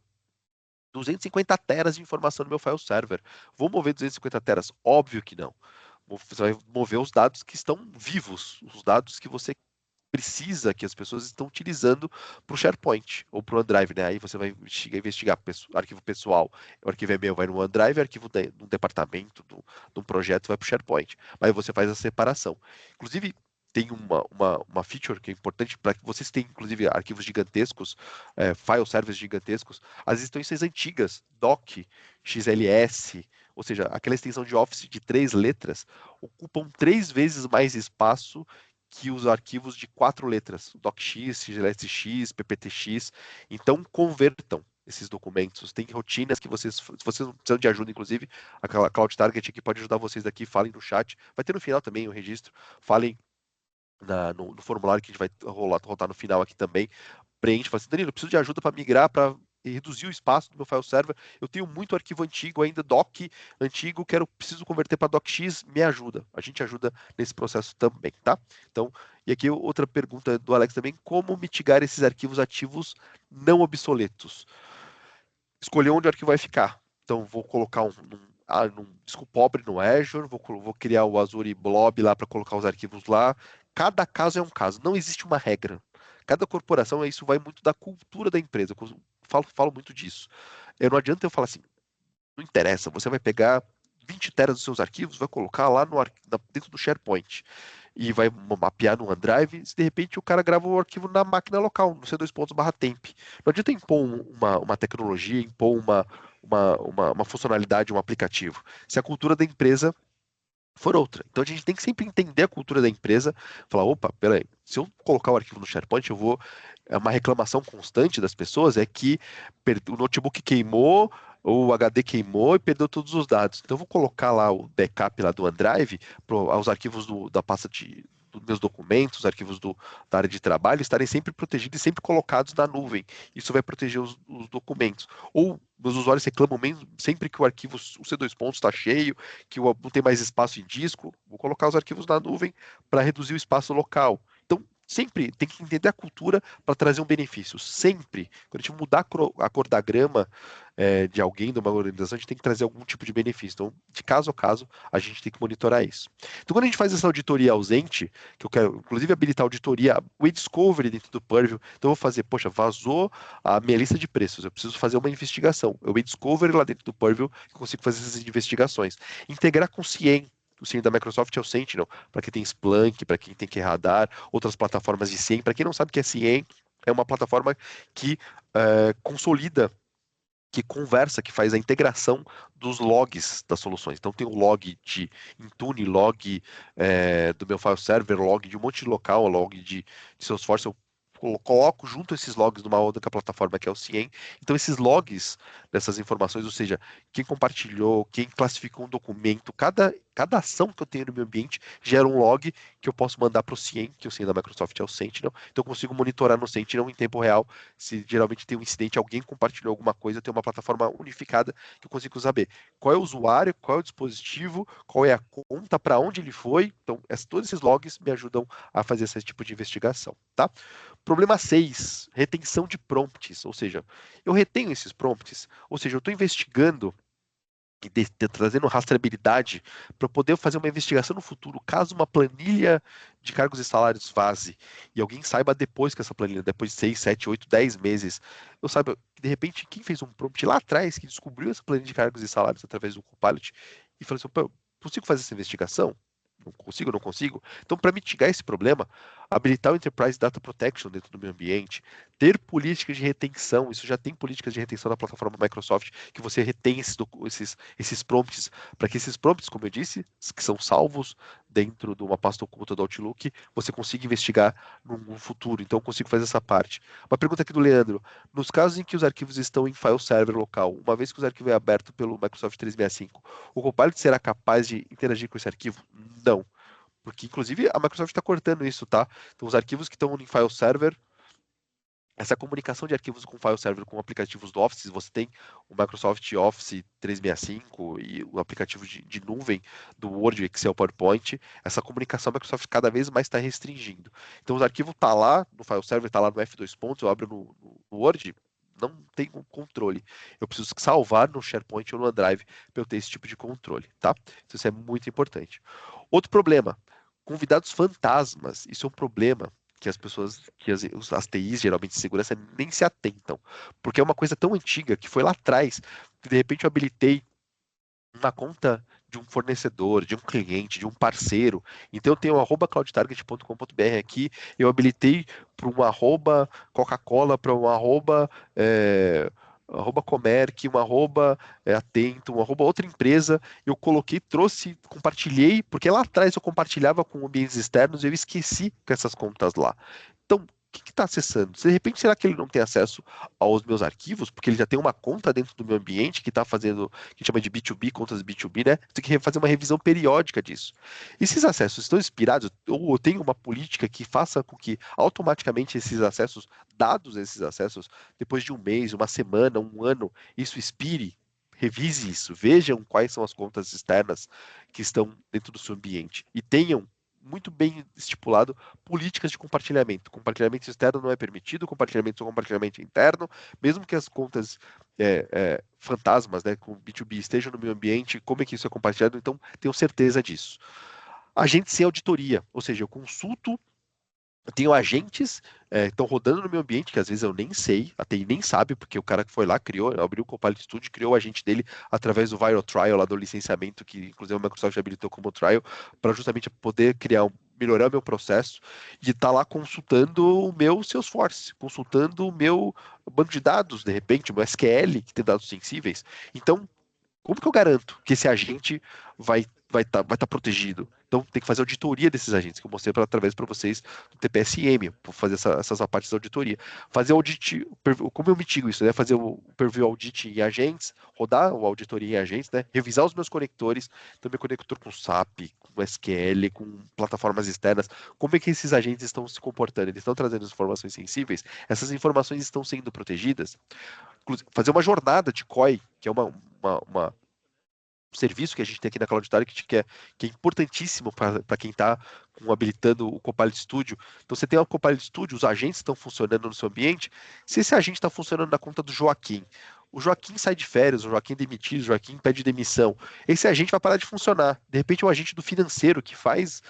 250 teras de informação no meu file server. Vou mover 250 teras? Óbvio que não. Você vai mover os dados que estão vivos, os dados que você precisa, que as pessoas estão utilizando para o SharePoint ou para o OneDrive, né? Aí você vai investigar arquivo pessoal, o arquivo é meu, vai no OneDrive, o arquivo de um departamento, de um projeto vai para o SharePoint. Aí você faz a separação. Inclusive, tem uma feature que é importante para que vocês tenham, inclusive, arquivos gigantescos, file servers gigantescos, as extensões antigas, doc, XLS, ou seja, aquela extensão de Office de 3 letras, ocupam 3 vezes mais espaço que os arquivos de 4 letras, DocX, XLSX, PPTX. Então, convertam esses documentos. Tem rotinas que vocês, se vocês precisam de ajuda, inclusive, a Cloud Target aqui pode ajudar vocês aqui, falem no chat. Vai ter no final também o registro. Falem no formulário que a gente vai rodar no final aqui também. Preenche, fala assim, Danilo, eu preciso de ajuda para migrar, para reduzir o espaço do meu file server. Eu tenho muito arquivo antigo ainda, doc antigo, preciso converter para docx, me ajuda. A gente ajuda nesse processo também, tá? Então, e aqui outra pergunta do Alex também, como mitigar esses arquivos ativos não obsoletos? Escolher onde o arquivo vai ficar. Então, vou colocar num disco pobre no Azure, vou criar o Azure Blob lá para colocar os arquivos lá. Cada caso é um caso, não existe uma regra. Cada corporação, isso vai muito da cultura da empresa. Eu falo muito disso. Não adianta eu falar assim, não interessa, você vai pegar 20 teras dos seus arquivos, vai colocar lá dentro do SharePoint e vai mapear no OneDrive, se de repente o cara grava o arquivo na máquina local, no C2.temp. Não adianta impor uma tecnologia, impor uma funcionalidade, um aplicativo. Se a cultura da empresa for outra. Então a gente tem que sempre entender a cultura da empresa, falar, opa, peraí, se eu colocar o arquivo no SharePoint, eu vou. Uma reclamação constante das pessoas é que o notebook queimou, o HD queimou e perdeu todos os dados. Então eu vou colocar lá o backup lá do OneDrive, os arquivos da pasta dos meus documentos, os arquivos da área de trabalho estarem sempre protegidos e sempre colocados na nuvem. Isso vai proteger os documentos. Ou meus usuários reclamam mesmo, sempre que o arquivo, o C2 pontos está cheio, que não tem mais espaço em disco, vou colocar os arquivos na nuvem para reduzir o espaço local. Então, sempre tem que entender a cultura para trazer um benefício. Sempre. Quando a gente mudar a cor da grama de alguém, de uma organização, a gente tem que trazer algum tipo de benefício. Então, de caso a caso, a gente tem que monitorar isso. Então, quando a gente faz essa auditoria ausente, que eu quero, inclusive, habilitar a auditoria, o e-discovery dentro do Purview, então eu vou fazer, poxa, vazou a minha lista de preços, eu preciso fazer uma investigação. Eu e-discovery lá dentro do Purview, eu consigo fazer essas investigações. Integrar com o CIEM, o CIEM da Microsoft é o Sentinel, para quem tem Splunk, para quem tem QRadar, outras plataformas de CIEM. Para quem não sabe o que é CIEM, é uma plataforma que consolida, que conversa, que faz a integração dos logs das soluções. Então tem o log de Intune, log do meu file server, log de um monte de local, log de Salesforce. Eu coloco junto esses logs numa outra plataforma que é o Cien. Então, esses logs dessas informações, ou seja, quem compartilhou, quem classificou um documento, cada ação que eu tenho no meu ambiente gera um log que eu posso mandar para o Cien, que o Cien da Microsoft é o Sentinel. Então, eu consigo monitorar no Sentinel em tempo real. Se geralmente tem um incidente, alguém compartilhou alguma coisa, eu tenho uma plataforma unificada que eu consigo saber qual é o usuário, qual é o dispositivo, qual é a conta, para onde ele foi. Então, todos esses logs me ajudam a fazer esse tipo de investigação, tá? Problema 6, retenção de prompts, ou seja, eu retenho esses prompts, ou seja, eu estou investigando e trazendo rastreabilidade para poder fazer uma investigação no futuro, caso uma planilha de cargos e salários vaze, e alguém saiba depois que essa planilha, depois de 6, 7, 8, 10 meses, eu saiba, de repente, quem fez um prompt lá atrás, que descobriu essa planilha de cargos e salários através do Copilot, e falou assim, pô, eu consigo fazer essa investigação? Não consigo, não consigo. Então, para mitigar esse problema, habilitar o Enterprise Data Protection dentro do meu ambiente, ter políticas de retenção, isso já tem políticas de retenção na plataforma Microsoft, que você retém esses prompts, para que esses prompts, como eu disse, que são salvos dentro de uma pasta oculta do Outlook, você consiga investigar no futuro. Então, eu consigo fazer essa parte. Uma pergunta aqui do Leandro. Nos casos em que os arquivos estão em file server local, uma vez que os arquivos é aberto pelo Microsoft 365, o Copilot será capaz de interagir com esse arquivo? Não. Porque, inclusive, a Microsoft está cortando isso, tá? Então, os arquivos que estão em file server, essa comunicação de arquivos com file server com aplicativos do Office, você tem o Microsoft Office 365 e o aplicativo de nuvem do Word, Excel, PowerPoint, essa comunicação a Microsoft cada vez mais está restringindo. Então, os arquivos tá lá no file server, está lá no F2 pontos, eu abro no Word, não tenho controle. Eu preciso salvar no SharePoint ou no OneDrive para eu ter esse tipo de controle, tá? Então, isso é muito importante. Outro problema, convidados fantasmas. Isso é um problema que as pessoas, que as TIs geralmente de segurança nem se atentam, porque é uma coisa tão antiga que foi lá atrás, que de repente eu habilitei uma conta de um fornecedor, de um cliente, de um parceiro. Então eu tenho um @cloudtarget.com.br aqui, eu habilitei para um @Coca-Cola, para um Comerc, um Atento, um outra empresa, eu coloquei, trouxe, compartilhei, porque lá atrás eu compartilhava com ambientes externos e eu esqueci com essas contas lá. Então, o que está acessando? De repente, será que ele não tem acesso aos meus arquivos? Porque ele já tem uma conta dentro do meu ambiente que está fazendo, que a gente chama de B2B, contas B2B, né? Tem que fazer uma revisão periódica disso. E esses acessos estão expirados? Ou eu tenho uma política que faça com que automaticamente esses acessos, dados esses acessos, depois de um mês, uma semana, um ano, isso expire? Revise isso, vejam quais são as contas externas que estão dentro do seu ambiente e tenham muito bem estipulado políticas de compartilhamento. Compartilhamento externo não é permitido, compartilhamento interno, mesmo que as contas fantasmas, né, com B2B estejam no meu ambiente, como é que isso é compartilhado? Então, tenho certeza disso. Agente sem auditoria, ou seja, eu consulto. Eu tenho agentes que estão rodando no meu ambiente, que às vezes eu nem sei, a TI nem sabe, porque o cara que foi lá criou, abriu o Copilot Studio, criou o agente dele através do Viral Trial, lá do licenciamento, que inclusive a Microsoft habilitou como trial, para justamente poder melhorar o meu processo, e estar lá consultando o meu Salesforce, consultando o meu banco de dados, de repente, o meu SQL, que tem dados sensíveis. Então, como que eu garanto que esse agente vai tá protegido? Então, tem que fazer auditoria desses agentes, que eu mostrei através para vocês do TPSM, para fazer essas partes da auditoria. Fazer audit, como eu mitigo isso, né? Fazer o preview audit em agentes, rodar o auditoria em agentes, né? Revisar os meus conectores, então meu conector com SAP, com SQL, com plataformas externas, como é que esses agentes estão se comportando? Eles estão trazendo informações sensíveis? Essas informações estão sendo protegidas? Fazer uma jornada de COI, que é um serviço que a gente tem aqui na Cloud Target, que é importantíssimo para quem está habilitando o Copilot Studio. Então, você tem o Copilot Studio, os agentes estão funcionando no seu ambiente. Se esse agente está funcionando na conta do Joaquim, o Joaquim sai de férias, o Joaquim é demitido, o Joaquim pede demissão, esse agente vai parar de funcionar. De repente, é um agente do financeiro que faz,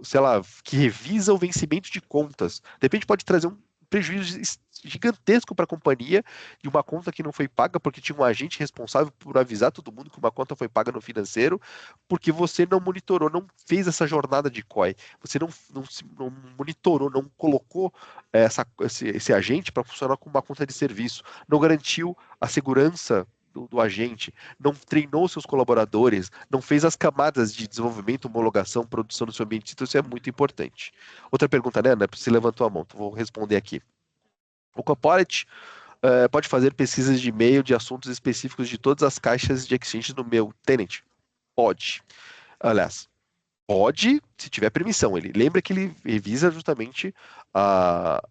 sei lá, que revisa o vencimento de contas. De repente, pode trazer um prejuízo gigantesco para a companhia de uma conta que não foi paga porque tinha um agente responsável por avisar todo mundo que uma conta foi paga no financeiro, porque você não monitorou, não fez essa jornada de COI, você não monitorou, não colocou esse agente para funcionar como uma conta de serviço, não garantiu a segurança do agente, não treinou seus colaboradores, não fez as camadas de desenvolvimento, homologação, produção do seu ambiente, então isso é muito importante. Outra pergunta, né, Ana? Você levantou a mão, então vou responder aqui. O Copilot pode fazer pesquisas de e-mail de assuntos específicos de todas as caixas de Exchange no meu tenant? Pode. Aliás, pode, se tiver permissão. Ele lembra que ele revisa justamente o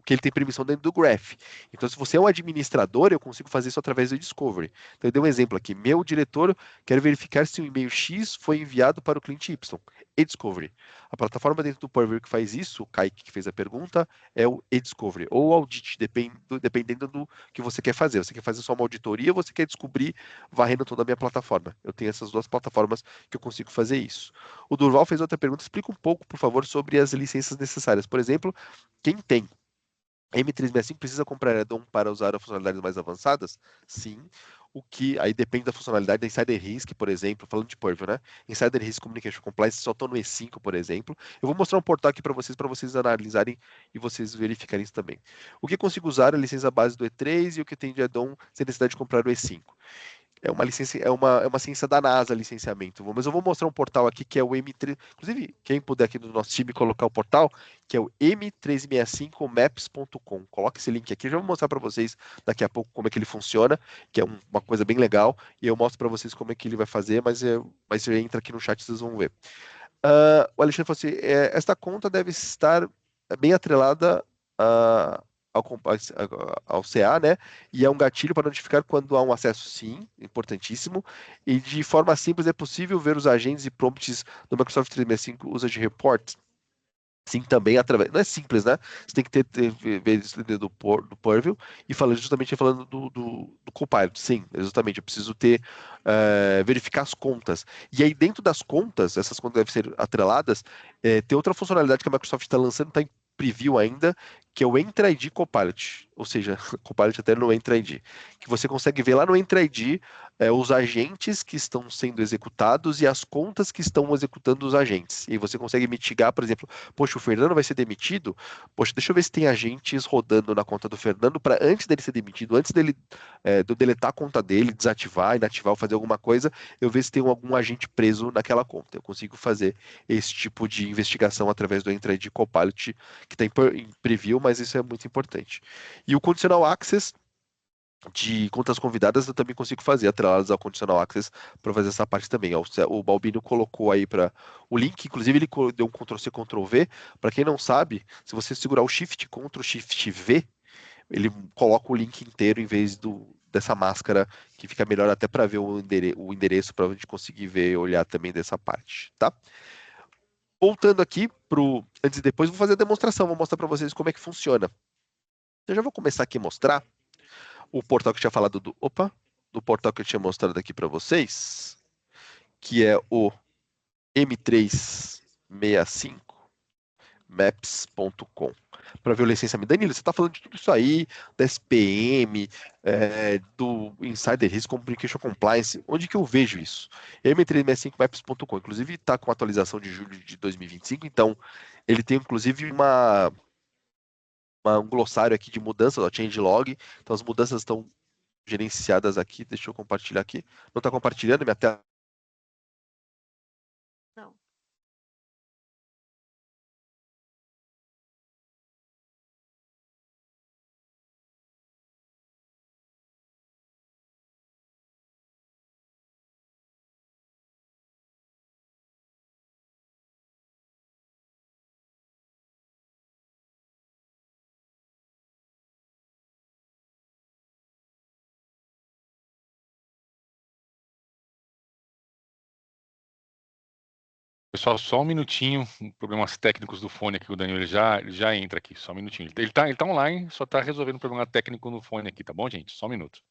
que ele tem permissão dentro do Graph. Então, se você é um administrador, eu consigo fazer isso através do Discovery. Então, eu dei um exemplo aqui. Meu diretor quer verificar se o e-mail X foi enviado para o cliente Y. E-Discovery. A plataforma dentro do Purview que faz isso, o Kaique que fez a pergunta, é o e-Discovery. Ou Audit, dependendo do que você quer fazer. Você quer fazer só uma auditoria ou você quer descobrir varrendo toda a minha plataforma? Eu tenho essas duas plataformas que eu consigo fazer isso. O Durval fez outra pergunta. Explica um pouco, por favor, sobre as licenças necessárias. Por exemplo, quem tem M365 precisa comprar add-on para usar as funcionalidades mais avançadas? Sim. O que aí depende da funcionalidade da Insider Risk, por exemplo, falando de Purview, né? Insider Risk Communication Compliance só estou no E5, por exemplo. Eu vou mostrar um portal aqui para vocês analisarem e vocês verificarem isso também. O que eu consigo usar é a licença base do E3 e o que tem de add-on sem necessidade de comprar o E5. É uma licença, é uma ciência da NASA, licenciamento. Mas eu vou mostrar um portal aqui que é o M3. Inclusive, quem puder aqui do nosso time colocar o portal, que é o M365maps.com. Coloque esse link aqui, eu já vou mostrar para vocês daqui a pouco como é que ele funciona, que é uma coisa bem legal, e eu mostro para vocês como é que ele vai fazer, mas você entra aqui no chat e vocês vão ver. O Alexandre falou assim: esta conta deve estar bem atrelada ao CA, né? E é um gatilho para notificar quando há um acesso, sim, importantíssimo. E de forma simples é possível ver os agentes e prompts do Microsoft 365 usa de report. Sim, também através. Não é simples, né? Você tem que ver isso dentro do Purview e falando do Copilot. Sim, exatamente. Eu preciso verificar as contas. E aí, dentro das contas, essas contas devem ser atreladas. Tem outra funcionalidade que a Microsoft está lançando, está em preview ainda, que é o Entra ID Copilot. Ou seja, Copilot até no Entra ID. Que você consegue ver lá no Entra ID os agentes que estão sendo executados e as contas que estão executando os agentes. E você consegue mitigar, por exemplo, poxa, o Fernando vai ser demitido. Poxa, deixa eu ver se tem agentes rodando na conta do Fernando para antes dele ser demitido, antes de eu deletar a conta dele, desativar, inativar ou fazer alguma coisa, eu ver se tem algum agente preso naquela conta. Eu consigo fazer esse tipo de investigação através do Entra ID Copilot, que está em preview, mas isso é muito importante. E o Conditional Access de contas convidadas eu também consigo fazer, atreladas ao Conditional Access, para fazer essa parte também. Ó, o Balbino colocou aí para o link, inclusive ele deu um Ctrl+C, Ctrl+V. Para quem não sabe, se você segurar o Shift Ctrl Shift V, ele coloca o link inteiro em vez dessa máscara, que fica melhor até para ver o endereço, para a gente conseguir ver e olhar também dessa parte, tá? Voltando aqui pro antes e depois, vou fazer a demonstração, vou mostrar para vocês como é que funciona. Eu já vou começar aqui a mostrar o portal que eu tinha falado do portal que eu tinha mostrado aqui para vocês, que é o M365maps.com, para ver o licenciamento. Danilo, você está falando de tudo isso aí, da SPM, do Insider Risk Communication Compliance, onde que eu vejo isso? M365maps.com, inclusive está com atualização de julho de 2025, então ele tem inclusive um glossário aqui de mudanças, ó, changelog, então as mudanças estão gerenciadas aqui. Deixa eu compartilhar aqui. Não está compartilhando minha tela? Não. Pessoal, só um minutinho, problemas técnicos do fone aqui, o Danilo ele já entra aqui, só um minutinho. Ele tá online, só tá resolvendo um problema técnico no fone aqui, tá bom, gente? Só um minuto.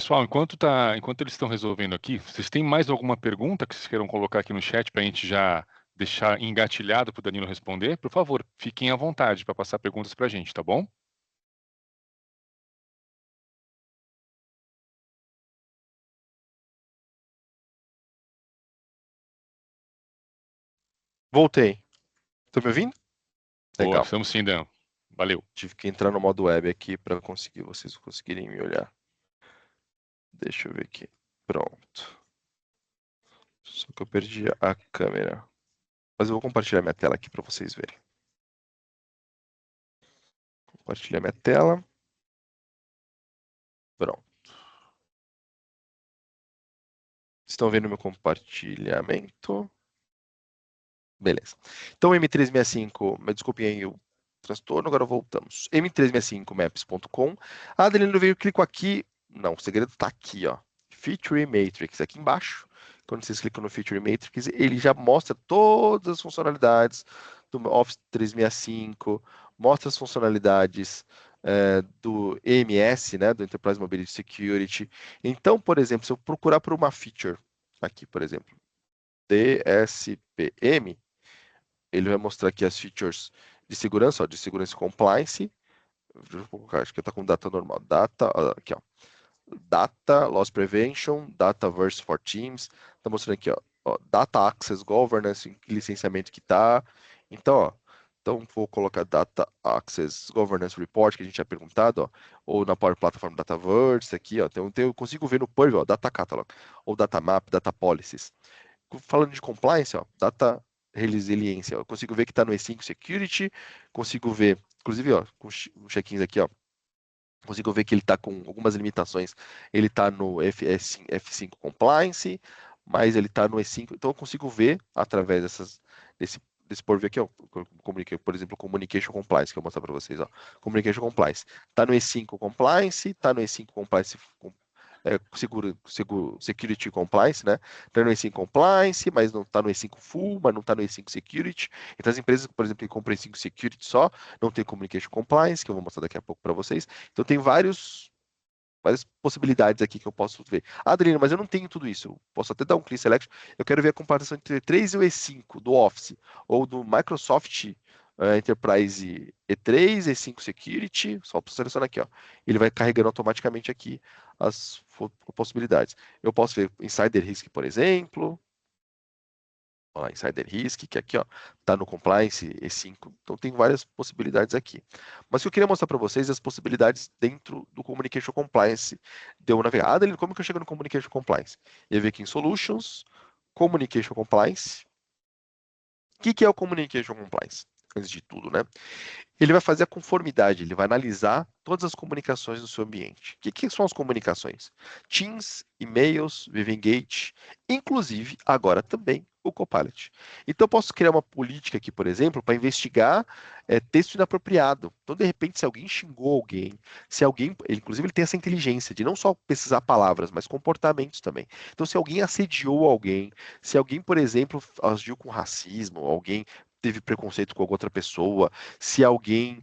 Pessoal, enquanto eles estão resolvendo aqui, vocês têm mais alguma pergunta que vocês queiram colocar aqui no chat para a gente já deixar engatilhado para o Danilo responder? Por favor, fiquem à vontade para passar perguntas para a gente, tá bom? Voltei. Estão me ouvindo? Boa, Legal. estamos sim, Dan. Valeu. Tive que entrar no modo web aqui para vocês conseguirem me olhar. Deixa eu ver aqui. Pronto. Só que eu perdi a câmera. Mas eu vou compartilhar minha tela aqui para vocês verem. Compartilhar minha tela. Pronto. Estão vendo meu compartilhamento? Beleza. Então, M365, me desculpem aí o transtorno, agora voltamos. M365maps.com. Ah, Danilo veio, clico aqui. Não, o segredo está aqui, ó. Feature Matrix, aqui embaixo. Quando vocês clicam no Feature Matrix, ele já mostra todas as funcionalidades do Office 365, mostra as funcionalidades do EMS, né, do Enterprise Mobility Security. Então, por exemplo, se eu procurar por uma feature, aqui, por exemplo, DSPM, ele vai mostrar aqui as features de segurança, ó, de segurança e compliance. Acho que está com data normal. Data, aqui, ó. Data Loss Prevention, Dataverse for Teams. Está mostrando aqui, ó, Data Access Governance, que licenciamento que está. Então, ó, então vou colocar Data Access Governance Report, que a gente tinha perguntado, ó, ou na Power Platform Dataverse, aqui, ó. Então, eu consigo ver no Purview, ó, Data Catalog, ou Data Map, Data Policies. Falando de compliance, ó, Data Resiliência, eu consigo ver que está no E5 Security, consigo ver, inclusive, ó, com check-ins aqui, ó, consigo ver que ele está com algumas limitações. Ele está no F5 Compliance, mas ele está no E5. Então eu consigo ver através desse purview aqui, ó, por exemplo, Communication Compliance, que eu vou mostrar para vocês. Ó. Communication Compliance. Está no E5 Compliance, está no E5 Compliance Security Compliance, né? Está no E5 Compliance, mas não está no E5 Full, mas não está no E5 Security. Então, as empresas, por exemplo, que compram E5 Security só, não tem Communication Compliance, que eu vou mostrar daqui a pouco para vocês. Então, tem várias possibilidades aqui que eu posso ver. Adriano, mas eu não tenho tudo isso. Eu posso até dar um Clean Selection. Eu quero ver a comparação entre o E3 e o E5 do Office, ou do Microsoft Enterprise E3, E5 Security, só para selecionar aqui, ó. Ele vai carregando automaticamente aqui as possibilidades. Eu posso ver Insider Risk, por exemplo. Olha lá, Insider Risk, que aqui, ó, tá no Compliance E5. Então tem várias possibilidades aqui. Mas o que eu queria mostrar para vocês é as possibilidades dentro do Communication Compliance. Deu uma navegada, como que eu chego no Communication Compliance? Eu ver aqui em Solutions, Communication Compliance. O que é o Communication Compliance? Antes de tudo, né? Ele vai fazer a conformidade, ele vai analisar todas as comunicações do seu ambiente. O que são as comunicações? Teams, e-mails, Vivengate, inclusive, agora também, o Copilot. Então, eu posso criar uma política aqui, por exemplo, para investigar texto inapropriado. Então, de repente, se alguém xingou alguém, se alguém, inclusive, ele tem essa inteligência de não só pesquisar palavras, mas comportamentos também. Então, se alguém assediou alguém, se alguém, por exemplo, agiu com racismo, alguém teve preconceito com alguma outra pessoa, se alguém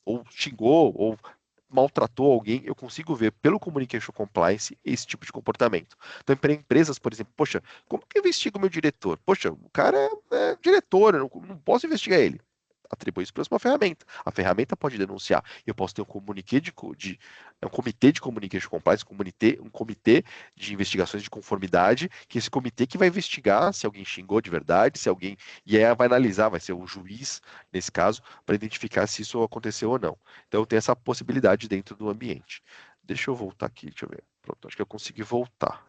ou xingou ou maltratou alguém, eu consigo ver pelo Communication Compliance esse tipo de comportamento. Então, para empresas, por exemplo, poxa, como que eu investigo o meu diretor? Poxa, o cara é diretor, eu não posso investigar ele. Atribui isso para uma ferramenta. A ferramenta pode denunciar. Eu posso ter um comitê de communication compliance, um comitê de investigações de conformidade, que esse comitê que vai investigar se alguém xingou de verdade, se alguém e aí vai analisar, vai ser o juiz nesse caso para identificar se isso aconteceu ou não. Então tem essa possibilidade dentro do ambiente. Deixa eu voltar aqui, deixa eu ver. Pronto, acho que eu consegui voltar.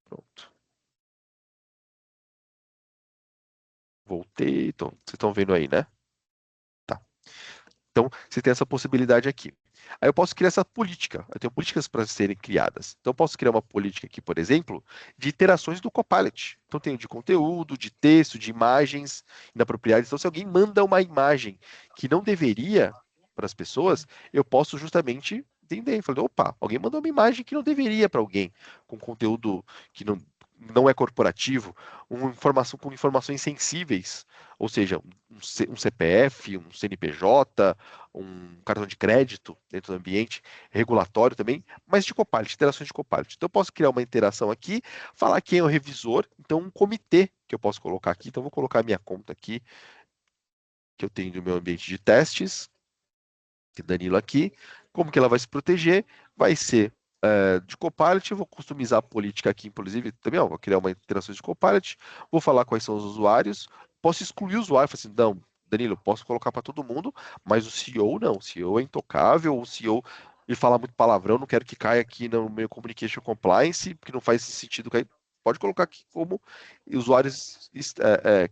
Pronto. Voltei, então, vocês estão vendo aí, né? Tá. Então, você tem essa possibilidade aqui. Aí eu posso criar essa política. Eu tenho políticas para serem criadas. Então, eu posso criar uma política aqui, por exemplo, de iterações do Copilot. Então, tenho de conteúdo, de texto, de imagens inapropriadas. Então, se alguém manda uma imagem que não deveria para as pessoas, eu posso justamente entender. Falei, opa, alguém mandou uma imagem que não deveria para alguém, com conteúdo que não não é corporativo, uma informação com informações sensíveis, ou seja, um CPF, um CNPJ, um cartão de crédito dentro do ambiente regulatório também, mas de Copilot, interações de Copilot. Então eu posso criar uma interação aqui, falar quem é o revisor, então um comitê que eu posso colocar aqui, então eu vou colocar a minha conta aqui, que eu tenho no meu ambiente de testes, Danilo aqui, como que ela vai se proteger? Vai ser de Copilot, eu vou customizar a política aqui, inclusive, também, ó, vou criar uma interação de Copilot, vou falar quais são os usuários, posso excluir o usuário, falar assim, não, Danilo, posso colocar para todo mundo, mas o CEO não, o CEO é intocável, o CEO ele fala muito palavrão, não quero que caia aqui no meu Communication Compliance, porque não faz sentido cair. Pode colocar aqui como usuários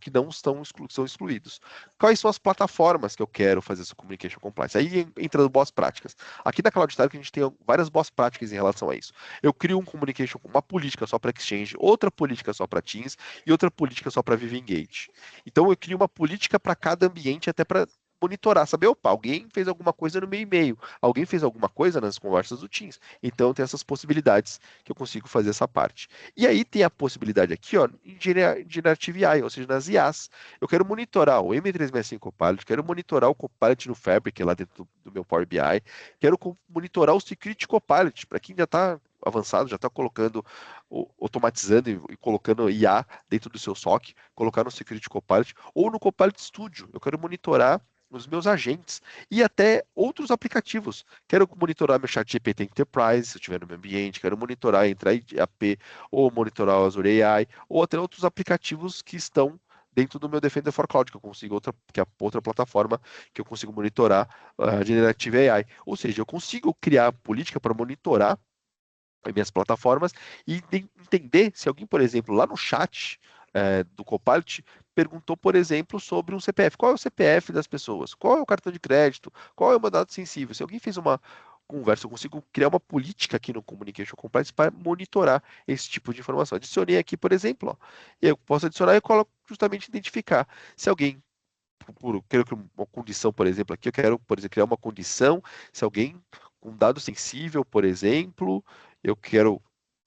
que não são excluídos. Quais são as plataformas que eu quero fazer essa Communication Compliance? Aí entra as boas práticas. Aqui na CloudType a gente tem várias boas práticas em relação a isso. Eu crio uma política só para Exchange, outra política só para Teams e outra política só para Viva Engage. Então eu crio uma política para cada ambiente até para monitorar, saber, opa, alguém fez alguma coisa no meu e-mail, alguém fez alguma coisa nas conversas do Teams. Então tem essas possibilidades que eu consigo fazer essa parte. E aí tem a possibilidade aqui, ó, em Generative AI, ou seja, nas IAs. Eu quero monitorar o M365 Copilot, quero monitorar o Copilot no Fabric, lá dentro do meu Power BI, quero monitorar o Security Copilot, para quem já está avançado, já está colocando, automatizando e colocando IA dentro do seu SOC, colocar no Security Copilot, ou no Copilot Studio. Eu quero monitorar os meus agentes e até outros aplicativos. Quero monitorar meu chat GPT Enterprise, se eu estiver no meu ambiente, quero monitorar entrar AP, ou monitorar o Azure AI, ou até outros aplicativos que estão dentro do meu Defender for Cloud, que eu consigo que é outra plataforma que eu consigo monitorar a Generative AI. Ou seja, eu consigo criar política para monitorar as minhas plataformas e entender se alguém, por exemplo, lá no chat do Copilot perguntou, por exemplo, sobre um CPF. Qual é o CPF das pessoas? Qual é o cartão de crédito? Qual é o mandado sensível? Se alguém fez uma conversa, eu consigo criar uma política aqui no Communication Compliance para monitorar esse tipo de informação. Adicionei aqui, por exemplo, ó, e eu posso adicionar e coloco justamente identificar. Se alguém quero uma condição, por exemplo, aqui eu quero, por exemplo, criar uma condição, se alguém com dado sensível, por exemplo, eu quero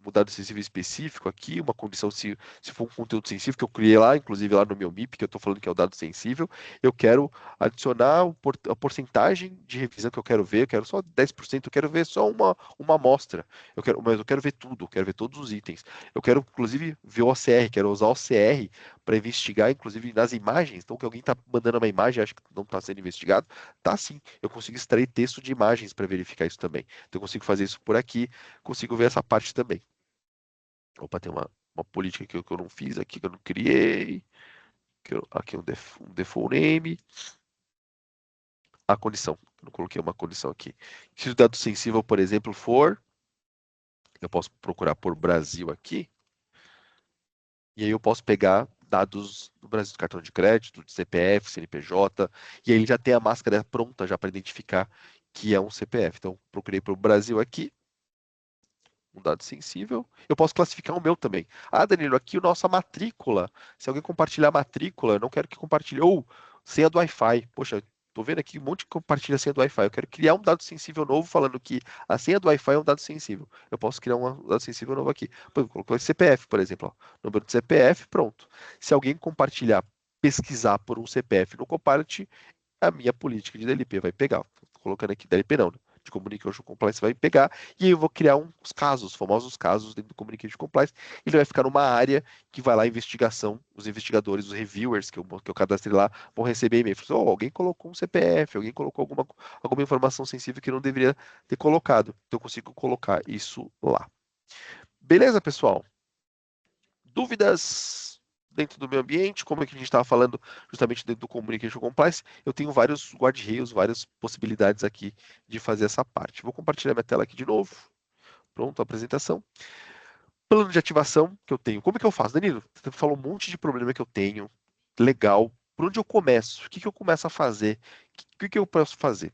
um dado sensível específico aqui, uma condição se for um conteúdo sensível que eu criei lá, inclusive lá no meu MIP, que eu estou falando que é o dado sensível, eu quero adicionar a porcentagem de revisão que eu quero ver, eu quero só 10%, eu quero ver só uma amostra, mas eu quero ver tudo, eu quero ver todos os itens. Eu quero, inclusive, ver o OCR, quero usar o OCR para investigar, inclusive nas imagens. Então, que alguém está mandando uma imagem, acho que não está sendo investigado, tá sim. Eu consigo extrair texto de imagens para verificar isso também. Então, eu consigo fazer isso por aqui, consigo ver essa parte também. Opa, tem uma política que eu não fiz aqui, que eu não criei. Aqui um default name. A condição. Eu não coloquei uma condição aqui. Se o dado sensível, por exemplo, for, eu posso procurar por Brasil aqui. E aí eu posso pegar dados do Brasil, do cartão de crédito, de CPF, CNPJ, e aí ele já tem a máscara pronta já para identificar que é um CPF. Então, procurei para o Brasil aqui, um dado sensível. Eu posso classificar o meu também. Ah, Danilo, aqui a nossa matrícula. Se alguém compartilhar a matrícula, eu não quero que compartilhe. Ou senha do Wi-Fi. Poxa, tô vendo aqui um monte que compartilha a senha do Wi-Fi. Eu quero criar um dado sensível novo falando que a senha do Wi-Fi é um dado sensível. Eu posso criar um dado sensível novo aqui. Pô, colocou CPF, por exemplo. Ó. Número de CPF, pronto. Se alguém compartilhar, pesquisar por um CPF no Copilot, a minha política de DLP vai pegar. Tô colocando aqui DLP não, né? De Communication Compliance vai pegar, e aí eu vou criar uns casos, famosos casos dentro do Communication Compliance, e ele vai ficar numa área que vai lá a investigação, os investigadores, os reviewers que eu cadastrei lá, vão receber e-mail. Oh, alguém colocou um CPF, alguém colocou alguma informação sensível que não deveria ter colocado. Então eu consigo colocar isso lá. Beleza, pessoal? Dúvidas dentro do meu ambiente, como é que a gente estava falando justamente dentro do Communication Compliance, eu tenho vários guardrails, várias possibilidades aqui de fazer essa parte. Vou compartilhar minha tela aqui de novo. Pronto, a apresentação. Plano de ativação que eu tenho. Como é que eu faço, Danilo? Você falou um monte de problema que eu tenho. Legal. Por onde eu começo? O que eu começo a fazer? O que eu posso fazer?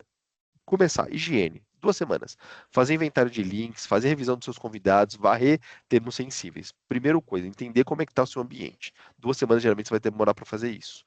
Começar, higiene, 2 semanas. Fazer inventário de links, fazer revisão dos seus convidados, varrer termos sensíveis. Primeira coisa, entender como é que está o seu ambiente. 2 semanas geralmente você vai demorar para fazer isso.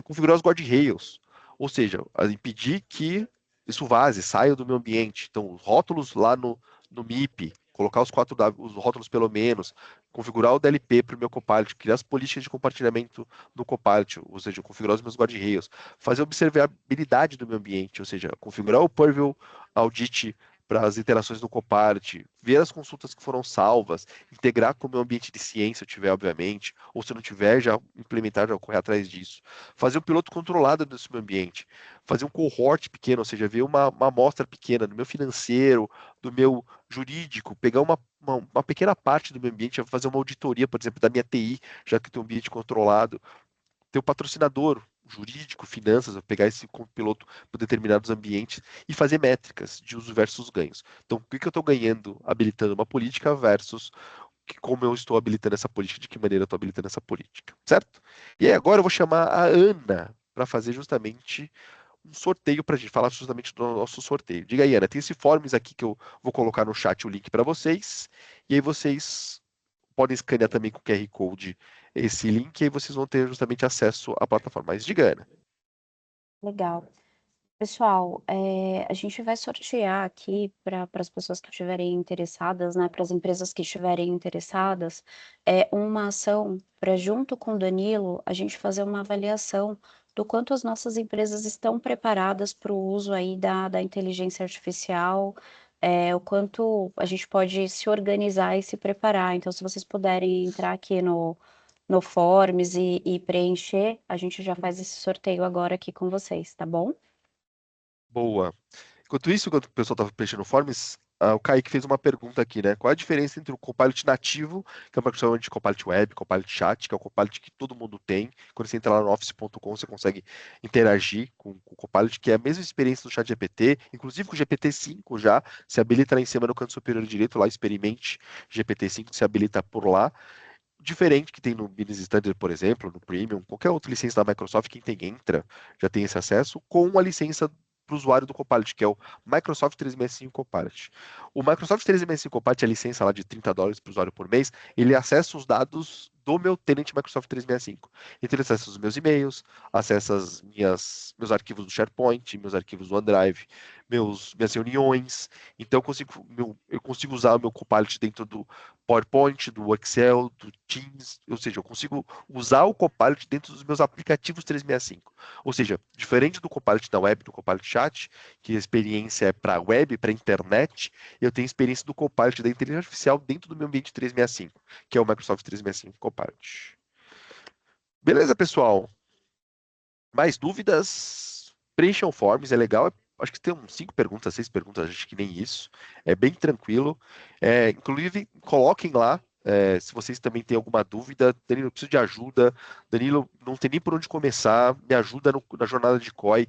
Configurar os guardrails, ou seja, impedir que isso vaze, saia do meu ambiente. Então, rótulos lá no MIP, colocar os rótulos pelo menos, configurar o DLP para o meu Copilot, criar as políticas de compartilhamento no Copilot, ou seja, configurar os meus guardrails, fazer a observabilidade do meu ambiente, ou seja, configurar o Purview Audit para as interações do Copilot, ver as consultas que foram salvas, integrar com o meu ambiente de ciência, se eu tiver, obviamente, ou se não tiver, já implementar, já correr atrás disso. Fazer um piloto controlado desse meu ambiente, fazer um cohort pequeno, ou seja, ver uma amostra pequena do meu financeiro, do meu jurídico, pegar uma pequena parte do meu ambiente, fazer uma auditoria, por exemplo, da minha TI, já que tem um ambiente controlado, ter o patrocinador jurídico, finanças, eu pegar esse piloto por determinados ambientes e fazer métricas de uso versus ganhos. Então, o que eu estou ganhando habilitando uma política versus como eu estou habilitando essa política, de que maneira eu estou habilitando essa política, certo? E aí agora eu vou chamar a Ana para fazer justamente um sorteio para a gente falar justamente do nosso sorteio. Diga aí, Ana, tem esse forms aqui que eu vou colocar no chat o link para vocês, e aí vocês podem escanear também com o QR Code esse link, e aí vocês vão ter justamente acesso à plataforma. Mas diga, Ana. Legal. Pessoal, a gente vai sortear aqui para as pessoas que estiverem interessadas, né, para as empresas que estiverem interessadas, uma ação para, junto com o Danilo, a gente fazer uma avaliação do quanto as nossas empresas estão preparadas para o uso aí da inteligência artificial, o quanto a gente pode se organizar e se preparar. Então, se vocês puderem entrar aqui no Forms e preencher, a gente já faz esse sorteio agora aqui com vocês, tá bom? Boa. Enquanto isso, enquanto o pessoal estava preenchendo o forms, o Kaique fez uma pergunta aqui, né? Qual a diferença entre o Copilot nativo, que é uma questão de Copilot Web, Copilot Chat, que é o Copilot que todo mundo tem. Quando você entra lá no office.com, você consegue interagir com o Copilot, que é a mesma experiência do ChatGPT, inclusive com o GPT-5 já, se habilita lá em cima no canto superior direito, lá experimente GPT-5, se habilita por lá. Diferente que tem no Business Standard, por exemplo, no Premium, qualquer outra licença da Microsoft, quem tem entra já tem esse acesso, com a licença para o usuário do Copilot, que é o Microsoft 365 Copilot. O Microsoft 365 Copilot, a licença lá de $30 para o usuário por mês, ele acessa os dados do meu tenant Microsoft 365. Então ele acessa os meus e-mails, acessa meus arquivos do SharePoint, meus arquivos do OneDrive, minhas reuniões. Então eu consigo usar o meu Copilot dentro do PowerPoint, do Excel, do Teams, ou seja, eu consigo usar o Copilot dentro dos meus aplicativos 365. Ou seja, diferente do Copilot da web, do Copilot Chat, que a experiência é para web, para internet, eu tenho a experiência do Copilot da inteligência artificial dentro do meu ambiente 365, que é o Microsoft 365 Copilot. Beleza, pessoal? Mais dúvidas? Preencham forms, é legal. Acho que tem uns 5 perguntas, 6 perguntas, acho que nem isso. É bem tranquilo. Inclusive, coloquem lá, se vocês também têm alguma dúvida. Danilo, eu preciso de ajuda. Danilo, não tem nem por onde começar. Me ajuda na jornada de COI.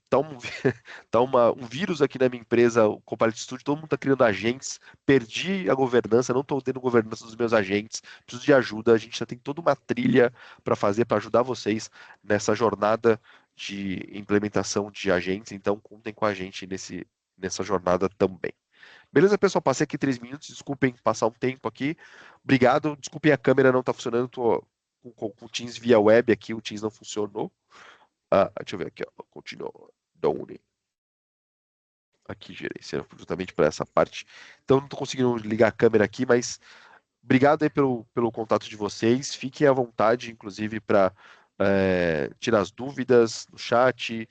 Tá um vírus aqui na minha empresa, o Copilot Studio, todo mundo está criando agentes. Perdi a governança, não estou tendo governança dos meus agentes. Preciso de ajuda. A gente já tem toda uma trilha para fazer, para ajudar vocês nessa jornada de implementação de agentes, então contem com a gente nessa jornada também. Beleza, pessoal? Passei aqui 3 minutos, desculpem passar um tempo aqui. Obrigado, desculpem a câmera não está funcionando, estou com o Teams via web aqui, o Teams não funcionou. Deixa eu ver aqui, ó. Continua. Done. Aqui, gerenciando justamente para essa parte. Então, não estou conseguindo ligar a câmera aqui, mas obrigado aí pelo contato de vocês. Fiquem à vontade, inclusive, para tirar as dúvidas no chat.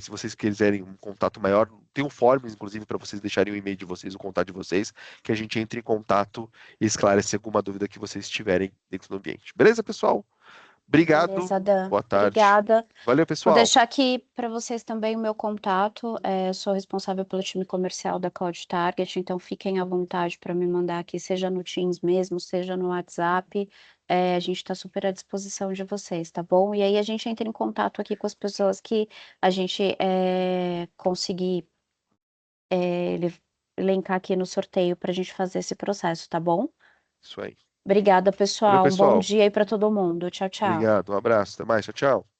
Se vocês quiserem um contato maior, tem um form, inclusive, para vocês deixarem o e-mail de vocês, o contato de vocês, que a gente entre em contato e esclarece alguma dúvida que vocês tiverem dentro do ambiente. Beleza, pessoal? Obrigado. Beleza, Dan. Boa tarde. Obrigada. Valeu, Vou pessoal. deixar aqui para vocês também o meu contato. Sou responsável pelo time comercial da Cloud Target, então fiquem à vontade para me mandar aqui, seja no Teams mesmo, seja no WhatsApp. A gente está super à disposição de vocês, tá bom? E aí a gente entra em contato aqui com as pessoas que a gente conseguir elencar aqui no sorteio para a gente fazer esse processo, tá bom? Isso aí. Obrigada, Valeu, pessoal. Um bom pessoal. dia aí para todo mundo. Tchau, tchau. Obrigado. Um abraço. Até mais. Tchau, tchau.